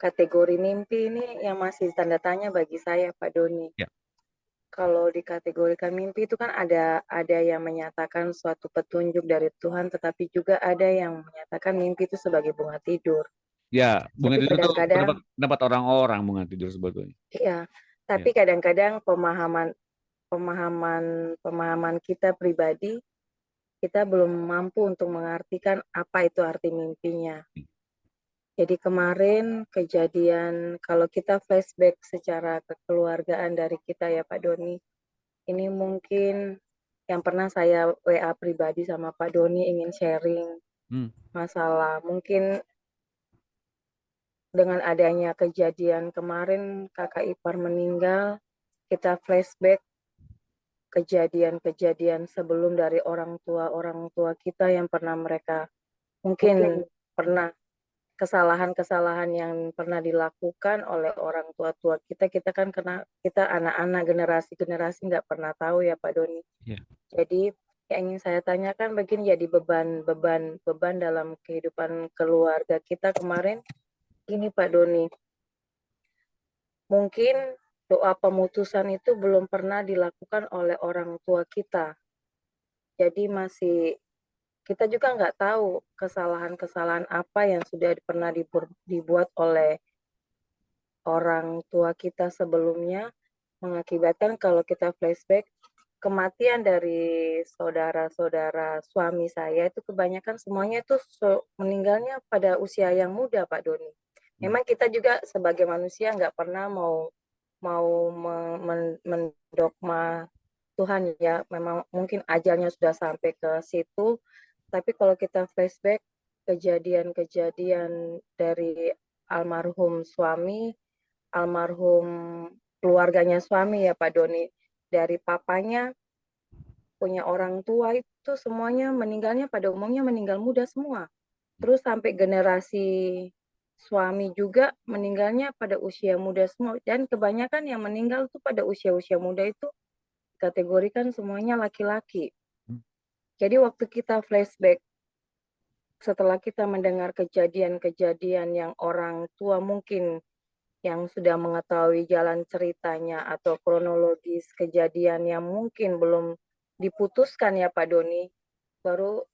Kategori mimpi ini yang masih tanda tanya bagi saya Pak Doni.
Ya.
Kalau dikategorikan mimpi itu kan ada yang menyatakan suatu petunjuk dari Tuhan, tetapi juga ada yang menyatakan mimpi itu sebagai bunga tidur.
Ya, bunga
Tapi
tidur itu
kadang-kadang
pendapat orang-orang bunga tidur sebetulnya.
iya, tapi kadang-kadang pemahaman kita pribadi, kita belum mampu untuk mengartikan apa itu arti mimpinya. Jadi kemarin kejadian, kalau kita flashback secara kekeluargaan dari kita ya Pak Doni, ini mungkin yang pernah saya WA pribadi sama Pak Doni ingin sharing masalah. Mungkin dengan adanya kejadian kemarin kakak ipar meninggal, kita flashback kejadian-kejadian sebelum dari orang tua kita yang pernah mereka mungkin pernah kesalahan-kesalahan yang pernah dilakukan oleh orang tua kita kan karena kita anak-anak generasi nggak pernah tahu ya Pak Doni.
Yeah.
Jadi yang ingin saya tanyakan begini, jadi beban dalam kehidupan keluarga kita kemarin gini Pak Doni. Mungkin doa pemutusan itu belum pernah dilakukan oleh orang tua kita. Jadi kita juga nggak tahu kesalahan-kesalahan apa yang sudah pernah dibuat oleh orang tua kita sebelumnya, mengakibatkan kalau kita flashback, kematian dari saudara-saudara suami saya itu kebanyakan semuanya itu meninggalnya pada usia yang muda Pak Doni. Memang kita juga sebagai manusia nggak pernah mau mendogma Tuhan ya, memang mungkin ajalnya sudah sampai ke situ. Tapi kalau kita flashback kejadian-kejadian dari almarhum suami, almarhum keluarganya suami ya Pak Doni, dari papanya punya orang tua itu semuanya meninggalnya pada umumnya meninggal muda semua. Terus sampai generasi suami juga meninggalnya pada usia muda semua. Dan kebanyakan yang meninggal itu pada usia-usia muda itu kategorikan semuanya laki-laki. Jadi waktu kita flashback, setelah kita mendengar kejadian-kejadian yang orang tua mungkin yang sudah mengetahui jalan ceritanya atau kronologis kejadian yang mungkin belum diputuskan ya Pak Doni, baru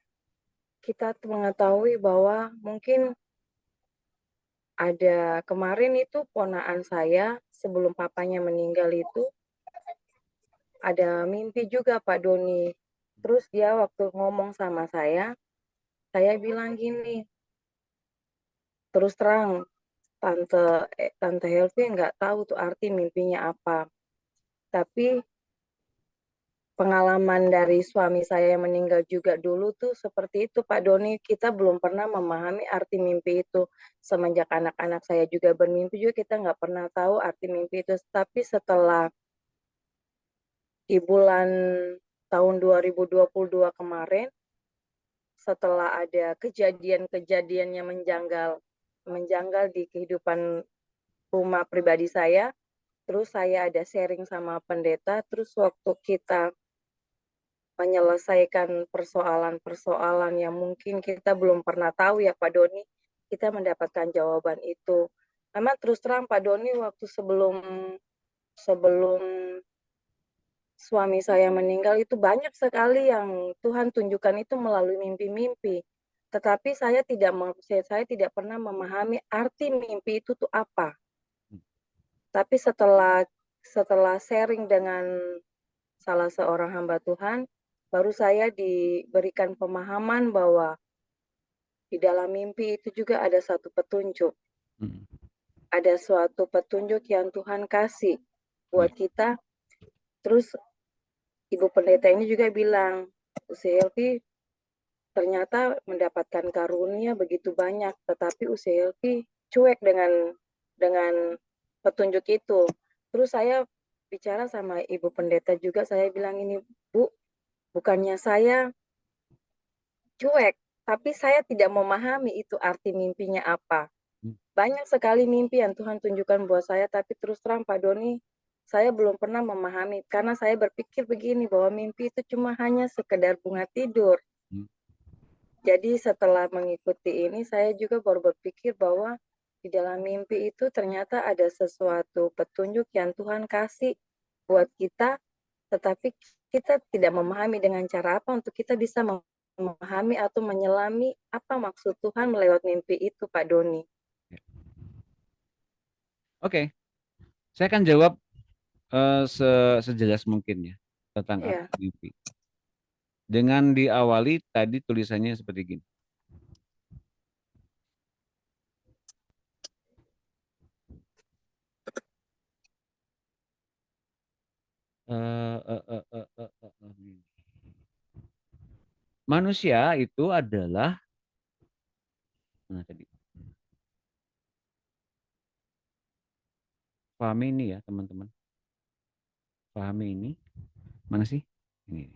kita mengetahui bahwa mungkin ada kemarin itu ponaan saya sebelum papanya meninggal itu ada mimpi juga Pak Doni. Terus dia waktu ngomong sama saya bilang gini, terus terang Tante Helvi nggak tahu tuh arti mimpinya apa. Tapi pengalaman dari suami saya yang meninggal juga dulu tuh seperti itu Pak Doni, kita belum pernah memahami arti mimpi itu. Semenjak anak-anak saya juga bermimpi juga kita nggak pernah tahu arti mimpi itu. Tapi setelah di bulan tahun 2022 kemarin, setelah ada kejadian-kejadian yang menjanggal menjanggal di kehidupan rumah pribadi saya. Terus saya ada sharing sama pendeta, terus waktu kita menyelesaikan persoalan-persoalan yang mungkin kita belum pernah tahu ya Pak Doni, kita mendapatkan jawaban itu. Memang terus terang Pak Doni, waktu sebelum sebelum suami saya meninggal itu banyak sekali yang Tuhan tunjukkan itu melalui mimpi-mimpi. Tetapi saya tidak pernah memahami arti mimpi itu tuh apa. Tapi setelah sharing dengan salah seorang hamba Tuhan, baru saya diberikan pemahaman bahwa di dalam mimpi itu juga ada satu petunjuk. Ada suatu petunjuk yang Tuhan kasih buat kita. Terus Ibu Pendeta ini juga bilang, Uselvi ternyata mendapatkan karunia begitu banyak, tetapi Uselvi cuek dengan petunjuk itu. Terus saya bicara sama Ibu Pendeta juga, saya bilang ini, Bu, bukannya saya cuek, tapi saya tidak memahami itu arti mimpinya apa. Banyak sekali mimpi yang Tuhan tunjukkan buat saya, tapi terus terang Pak Doni, saya belum pernah memahami, karena saya berpikir begini, bahwa mimpi itu cuma hanya sekedar bunga tidur. Jadi setelah mengikuti ini, saya juga baru berpikir bahwa di dalam mimpi itu ternyata ada sesuatu petunjuk yang Tuhan kasih buat kita, tetapi kita tidak memahami dengan cara apa untuk kita bisa memahami atau menyelami apa maksud Tuhan melewat mimpi itu, Pak Doni.
Oke, saya akan jawab sejelas mungkin ya tentang arti mimpi. Dengan diawali tadi tulisannya seperti gini. Manusia itu adalah tadi. Pahami ini ya teman-teman. Pahami ini. Mana sih? Ini.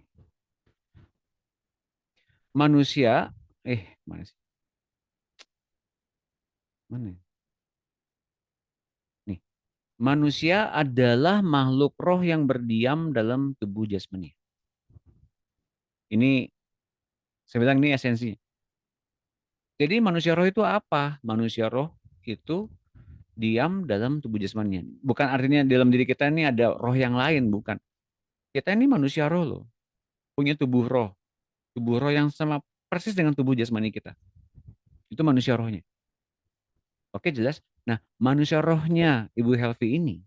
Manusia, mana sih? Mana? Nih. Manusia adalah makhluk roh yang berdiam dalam tubuh jasmani. Ini saya bilang ini esensinya. Jadi manusia roh itu apa? Manusia roh itu diam dalam tubuh jasmani. Bukan artinya dalam diri kita ini ada roh yang lain, bukan. Kita ini manusia roh loh. Punya tubuh roh. Tubuh roh yang sama persis dengan tubuh jasmani kita. Itu manusia rohnya. Oke, jelas. Nah, manusia rohnya Ibu Helvi ini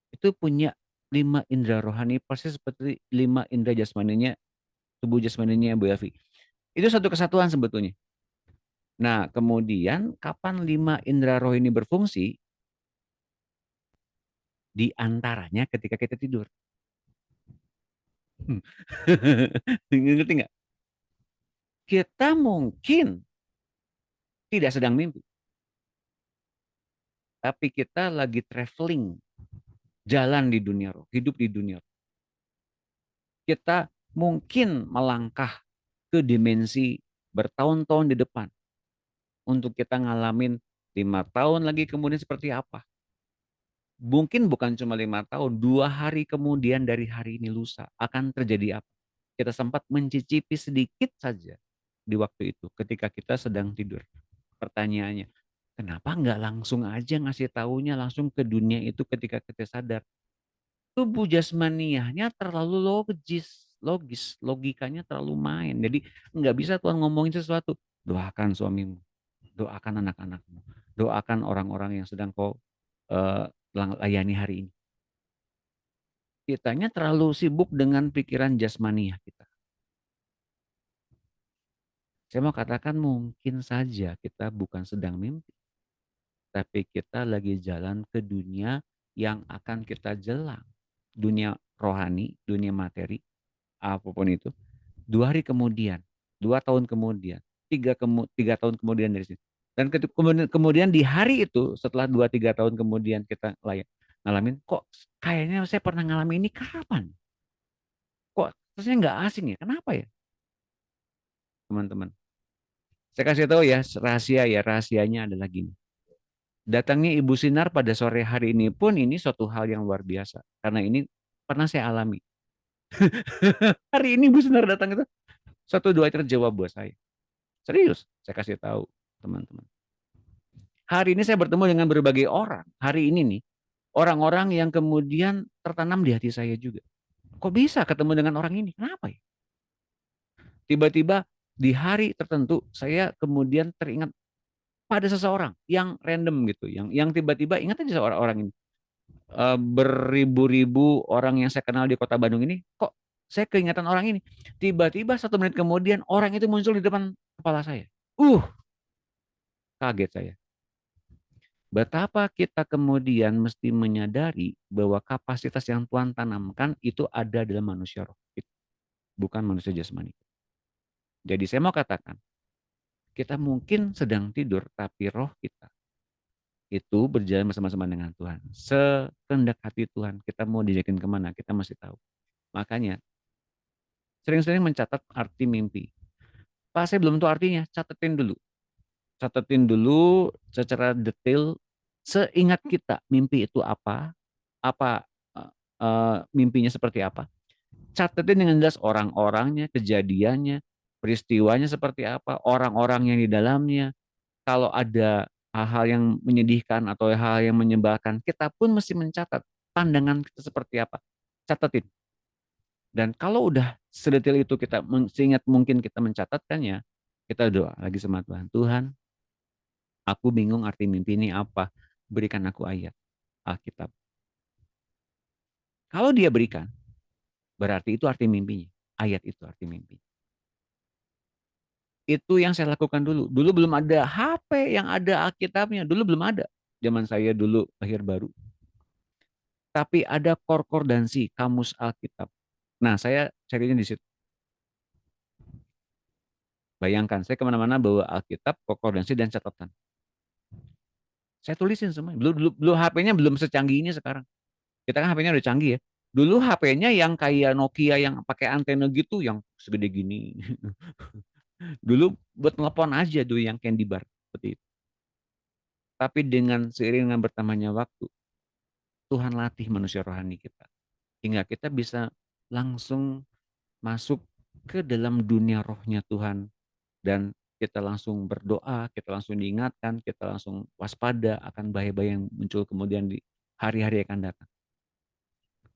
itu punya 5 indera rohani persis seperti 5 indera jasmaninya tubuh jasmaninya Ibu Helvi. Itu satu kesatuan sebetulnya. Nah, kemudian kapan 5 indera roh ini berfungsi? Di antaranya ketika kita tidur. Ngerti nggak? Kita mungkin tidak sedang mimpi. Tapi kita lagi traveling, jalan di dunia roh, hidup di dunia roh. Kita mungkin melangkah ke dimensi bertahun-tahun di depan. Untuk kita ngalamin 5 tahun lagi kemudian seperti apa. Mungkin bukan cuma 5 tahun, 2 hari kemudian dari hari ini lusa akan terjadi apa. Kita sempat mencicipi sedikit saja di waktu itu ketika kita sedang tidur. Pertanyaannya, kenapa nggak langsung aja ngasih taunya langsung ke dunia itu ketika kita sadar? Tubuh jasmaniahnya terlalu logis, logikanya terlalu main. Jadi nggak bisa Tuhan ngomongin sesuatu. Doakan suamimu, doakan anak-anakmu, doakan orang-orang yang sedang kau layani hari ini. Kitanya terlalu sibuk dengan pikiran jasmaniah kita. Saya mau katakan mungkin saja kita bukan sedang mimpi. Tapi kita lagi jalan ke dunia yang akan kita jelang. Dunia rohani, dunia materi, apapun itu. 2 hari kemudian, 2 tahun kemudian, 3 tahun kemudian dari sini. Dan kemudian di hari itu, setelah 2-3 tahun kemudian kita ngalamin, kok kayaknya saya pernah ngalamin ini kapan? Kok terusnya nggak asing ya? Kenapa ya? Teman-teman. Saya kasih tahu ya, rahasianya adalah gini. Datangnya Ibu Sinar pada sore hari ini pun ini suatu hal yang luar biasa. Karena ini pernah saya alami. Hari ini Ibu Sinar datang itu satu dua terjawab buat saya. Serius, saya kasih tahu teman-teman. Hari ini saya bertemu dengan berbagai orang. Hari ini nih, orang-orang yang kemudian tertanam di hati saya juga. Kok bisa ketemu dengan orang ini? Kenapa ya? Tiba-tiba di hari tertentu saya kemudian teringat pada seseorang yang random gitu, yang tiba-tiba ingat aja seorang orang ini. Beribu-ribu orang yang saya kenal di kota Bandung ini, kok saya keingatan orang ini. Tiba-tiba 1 menit kemudian orang itu muncul di depan kepala saya. Kaget saya. Betapa kita kemudian mesti menyadari bahwa kapasitas yang Tuhan tanamkan itu ada dalam manusia roh, bukan manusia jasmani. Jadi saya mau katakan, kita mungkin sedang tidur, tapi roh kita itu berjalan bersama-sama dengan Tuhan. Sekehendak hati Tuhan, kita mau dijakin kemana, kita masih tahu. Makanya, sering-sering mencatat arti mimpi. Pak, saya belum tahu artinya, catetin dulu. Catetin dulu secara detail, seingat kita mimpi itu apa mimpinya seperti apa. Catetin dengan jelas orang-orangnya, kejadiannya, peristiwanya seperti apa, orang-orang yang di dalamnya. Kalau ada hal-hal yang menyedihkan atau hal yang menyebalkan, kita pun mesti mencatat pandangan kita seperti apa. Catetin. Dan kalau udah sedetail itu kita seingat mungkin kita mencatatkannya, kita doa lagi sama Tuhan. Tuhan, aku bingung arti mimpi ini apa. Berikan aku ayat Alkitab. Kalau dia berikan, berarti itu arti mimpinya. Ayat itu arti mimpi. Itu yang saya lakukan dulu. Dulu belum ada HP yang ada Alkitabnya. Dulu belum ada. Zaman saya dulu lahir baru. Tapi ada konkordansi, kamus Alkitab. Nah, saya carinya di situ. Bayangkan, saya kemana-mana bawa Alkitab, konkordansi, dan catatan. Saya tulisin semua. Dulu HP-nya belum secanggih ini sekarang. Kita kan HP-nya udah canggih ya. Dulu HP-nya yang kayak Nokia yang pakai antena gitu, yang segede gini. Dulu buat telepon aja dulu yang candy bar. Seperti itu. Tapi seiring dengan bertambahnya waktu, Tuhan latih manusia rohani kita. Hingga kita bisa langsung masuk ke dalam dunia rohnya Tuhan. Dan kita langsung berdoa, kita langsung diingatkan, kita langsung waspada akan bahaya-bahaya yang muncul kemudian di hari-hari yang akan datang.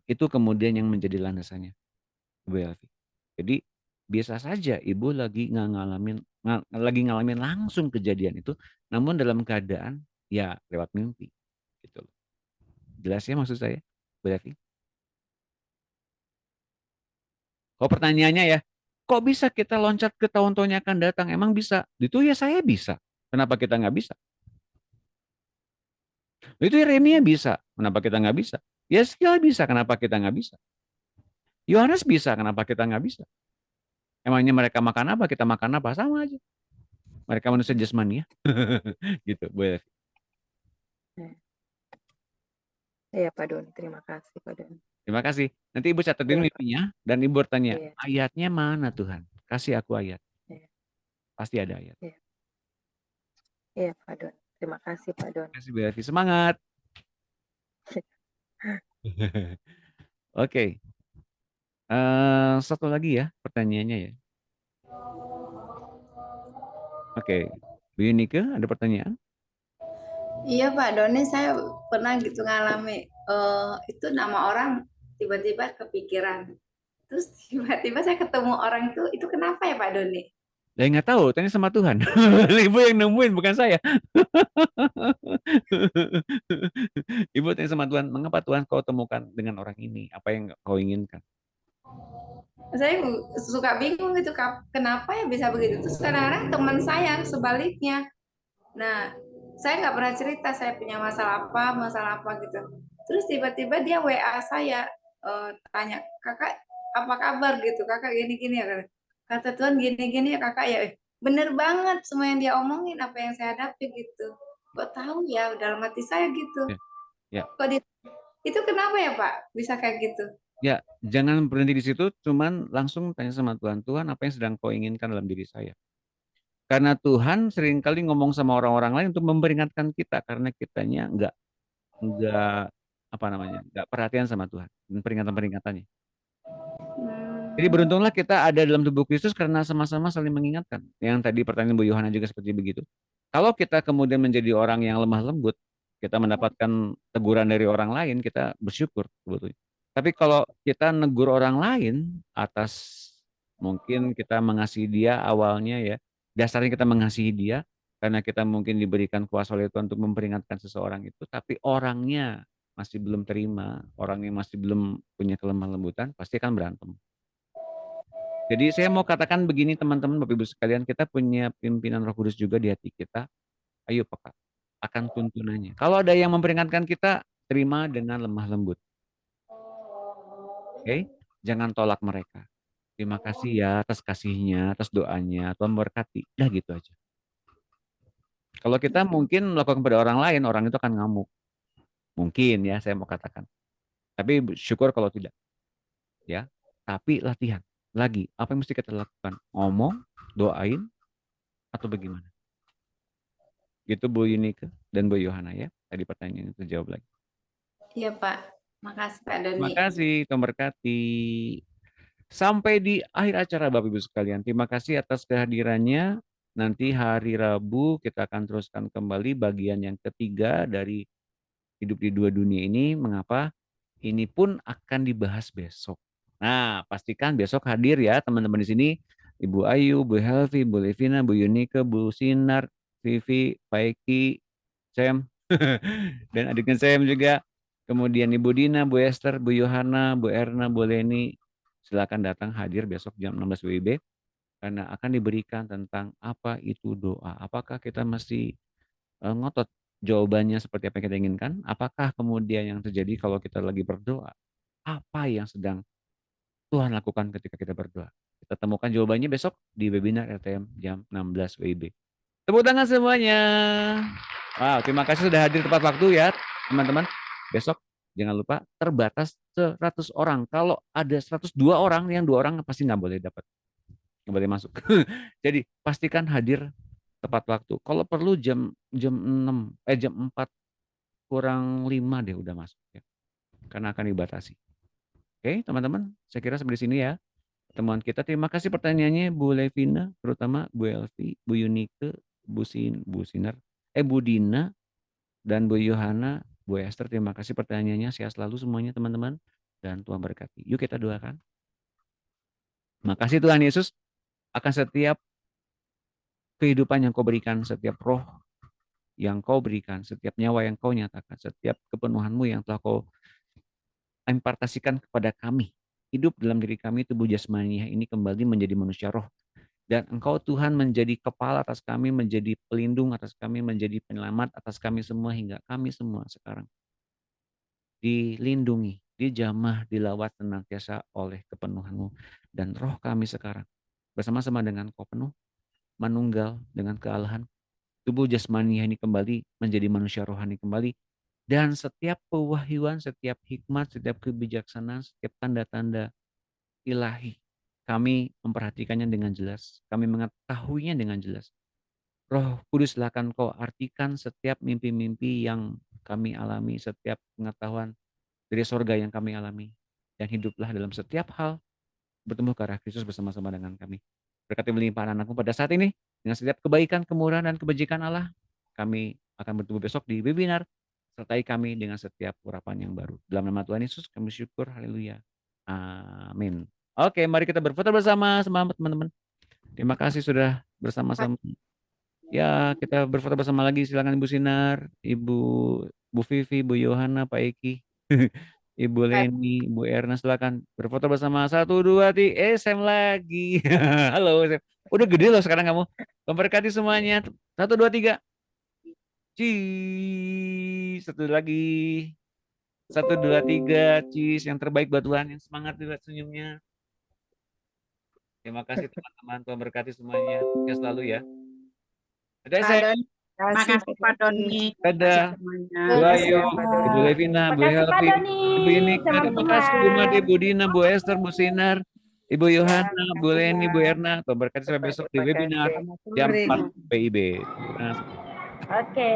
Itu kemudian yang menjadi landasannya. Jadi biasa saja ibu lagi ngalamin langsung kejadian itu, namun dalam keadaan ya lewat mimpi. Gitu. Jelas ya maksud saya, berarti? Kalau pertanyaannya ya, kok bisa kita loncat ke tahun-tahun yang akan datang? Emang bisa? Itu ya saya bisa. Kenapa kita nggak bisa? Itu Yeremia bisa. Kenapa kita nggak bisa? Yeskiel bisa. Kenapa kita nggak bisa? Yohanes bisa. Kenapa kita nggak bisa? Emangnya mereka makan apa? Kita makan apa? Sama aja. Mereka manusia jasmani ya. Gitu, boleh.
Iya Pak Doni, terima kasih Pak Doni.
Terima kasih. Nanti Ibu catatin
Iya,
mimpinya dan Ibu bertanya,
iya.
ayatnya mana Tuhan? Kasih aku ayat.
Iya.
Pasti ada ayat.
Iya. Iya Pak Doni. Terima kasih Pak Doni.
Terima kasih Bu Evi. Semangat. Oke. Satu lagi ya pertanyaannya ya. Oke. Bu Yunike, ada pertanyaan?
Iya Pak Doni, saya pernah gitu ngalami itu nama orang tiba-tiba kepikiran. Terus tiba-tiba saya ketemu orang itu kenapa ya Pak Doni?
Saya nggak tahu, tanya sama Tuhan. Ibu yang nemuin, bukan saya. Ibu tanya sama Tuhan, mengapa Tuhan kau temukan dengan orang ini? Apa yang kau inginkan?
Saya suka bingung gitu, kenapa ya bisa begitu. Terus kadang-kadang teman saya sebaliknya. Nah, saya nggak pernah cerita saya punya masalah apa gitu. Terus tiba-tiba dia WA saya, tanya, kakak apa kabar gitu, kakak gini-gini ya. Kata Tuhan gini-gini ya kakak ya. Bener banget semua yang dia omongin, apa yang saya hadapi gitu. Kok tahu ya, dalam hati saya gitu.
Ya.
Kok itu kenapa ya Pak bisa kayak gitu?
Ya, jangan berhenti di situ, cuman langsung tanya sama Tuhan, Tuhan apa yang sedang kau inginkan dalam diri saya? Karena Tuhan seringkali ngomong sama orang-orang lain untuk memperingatkan kita karena kitanya nggak apa namanya, nggak perhatian sama Tuhan dan peringatan-peringatannya. Jadi beruntunglah kita ada dalam tubuh Kristus karena sama-sama saling mengingatkan. Yang tadi pertanyaan Bu Yohana juga seperti begitu. Kalau kita kemudian menjadi orang yang lemah lembut, kita mendapatkan teguran dari orang lain, kita bersyukur sebetulnya. Tapi kalau kita negur orang lain atas mungkin kita mengasihi dia awalnya ya, dasarnya kita mengasihi dia karena kita mungkin diberikan kuasa oleh Tuhan untuk memperingatkan seseorang itu, tapi orangnya masih belum terima, orangnya masih belum punya kelemah lembutan, pasti akan berantem. Jadi saya mau katakan begini teman-teman, Bapak Ibu sekalian, kita punya pimpinan Roh Kudus juga di hati kita. Ayo peka akan tuntunannya. Kalau ada yang memperingatkan kita, terima dengan lemah lembut. Oke? Jangan tolak mereka. Terima kasih ya atas kasihnya, atas doanya, Tuhan berkati. Dah gitu aja. Kalau kita mungkin melakukan kepada orang lain, orang itu akan ngamuk. Mungkin ya, saya mau katakan. Tapi syukur kalau tidak. Ya, tapi latihan. Lagi, apa yang mesti kita lakukan? Ngomong, doain, atau bagaimana? Gitu Bu Yunike dan Bu Yohana ya. Tadi pertanyaan itu jawab lagi.
Iya Pak, makasih Pak Doni.
Terima kasih, Tuhan berkati. Sampai di akhir acara Bapak Ibu sekalian. Terima kasih atas kehadirannya. Nanti hari Rabu kita akan teruskan kembali bagian yang ketiga dari hidup di dua dunia ini. Mengapa? Ini pun akan dibahas besok. Nah, pastikan besok hadir ya teman-teman di sini. Ibu Ayu, Bu Helvi, Bu Levina, Bu Yunike, Bu Sinar, Vivi, Paiki, Sam, dan adiknya Sam juga. Kemudian Ibu Dina, Bu Esther, Bu Yohana, Bu Erna, Bu Leni. Silakan datang hadir besok jam 16 WIB. Karena akan diberikan tentang apa itu doa. Apakah kita masih ngotot jawabannya seperti apa yang kita inginkan? Apakah kemudian yang terjadi kalau kita lagi berdoa? Apa yang sedang Tuhan lakukan ketika kita berdoa? Kita temukan jawabannya besok di webinar RTM jam 16 WIB. Tepuk tangan semuanya. Wow, terima kasih sudah hadir tepat waktu ya, teman-teman. Besok jangan lupa terbatas 100 orang. Kalau ada 102 orang, yang 2 orang pasti nggak boleh dapat. Nggak boleh masuk. Jadi pastikan hadir tepat waktu. Kalau perlu jam 4 kurang 5 deh udah masuk ya. Karena akan dibatasi. Oke, teman-teman, saya kira sampai di sini ya pertemuan kita. Terima kasih pertanyaannya Bu Levina, terutama Bu Elvi, Bu Yunike, Bu Sinar, Bu Dina, dan Bu Yohana, Bu Esther. Terima kasih pertanyaannya. Sehat selalu semuanya teman-teman dan Tuhan berkati. Yuk kita doakan. Makasih Tuhan Yesus akan setiap kehidupan yang kau berikan, setiap roh yang kau berikan, setiap nyawa yang kau nyatakan, setiap kepenuhanmu yang telah kau impartasikan kepada kami. Hidup dalam diri kami, tubuh jasmani ini kembali menjadi manusia roh. Dan Engkau Tuhan menjadi kepala atas kami, menjadi pelindung atas kami, menjadi penyelamat atas kami semua hingga kami semua sekarang dilindungi, dijamah, dilawat senantiasa oleh kepenuhan-Mu. Dan roh kami sekarang bersama-sama dengan Kau penuh, manunggal dengan kealahan. Tubuh jasmani ini kembali menjadi manusia rohani kembali. Dan setiap pewahyuan, setiap hikmat, setiap kebijaksanaan, setiap tanda-tanda ilahi, kami memperhatikannya dengan jelas. Kami mengetahuinya dengan jelas. Roh Kudus, silakan Kau artikan setiap mimpi-mimpi yang kami alami, setiap pengetahuan dari sorga yang kami alami. Dan hiduplah dalam setiap hal, bertemu ke arah Kristus bersama-sama dengan kami. Berkati melimpahkan anakmu pada saat ini, dengan setiap kebaikan, kemurahan, dan kebajikan Allah, kami akan bertemu besok di webinar. Sertai kami dengan setiap urapan yang baru. Dalam nama Tuhan Yesus kami syukur. Haleluya. Amin. Oke, mari kita berfoto bersama teman-teman. Terima kasih sudah bersama-sama. Ya, kita berfoto bersama lagi. Silakan Ibu Sinar, Bu Vivi, Bu Yohana, Pak Eki, Ibu Leni, Bu Erna, silakan berfoto bersama. 1, 2, 3. Sam lagi. Halo, Sam. Udah gede loh sekarang kamu. Memberkati semuanya. 1, 2, 3. Cheese. Satu lagi. 1, 2, 3. Cheese. Yang terbaik buat Tuhan. Yang semangat juga senyumnya. Terima kasih teman-teman. Tuhan berkati semuanya. Sukses selalu ya. Ada saya.
Makasih Pak Doni.
Dadah. Bu Ayu, Ibu Levina, Bu Helvi, Ibu Yunike. Terima kasih Bu Made, Bu Dina, Bu Esther, Bu Sinar, Ibu
Ya,
Yohana, Bu
makasih
Leni, Bu
Kak.
Erna. Tuh, berkati sampai besok di
Terima
webinar
kasih.
Selamat
jam
sore.
4 PIB. Nah,
Oke.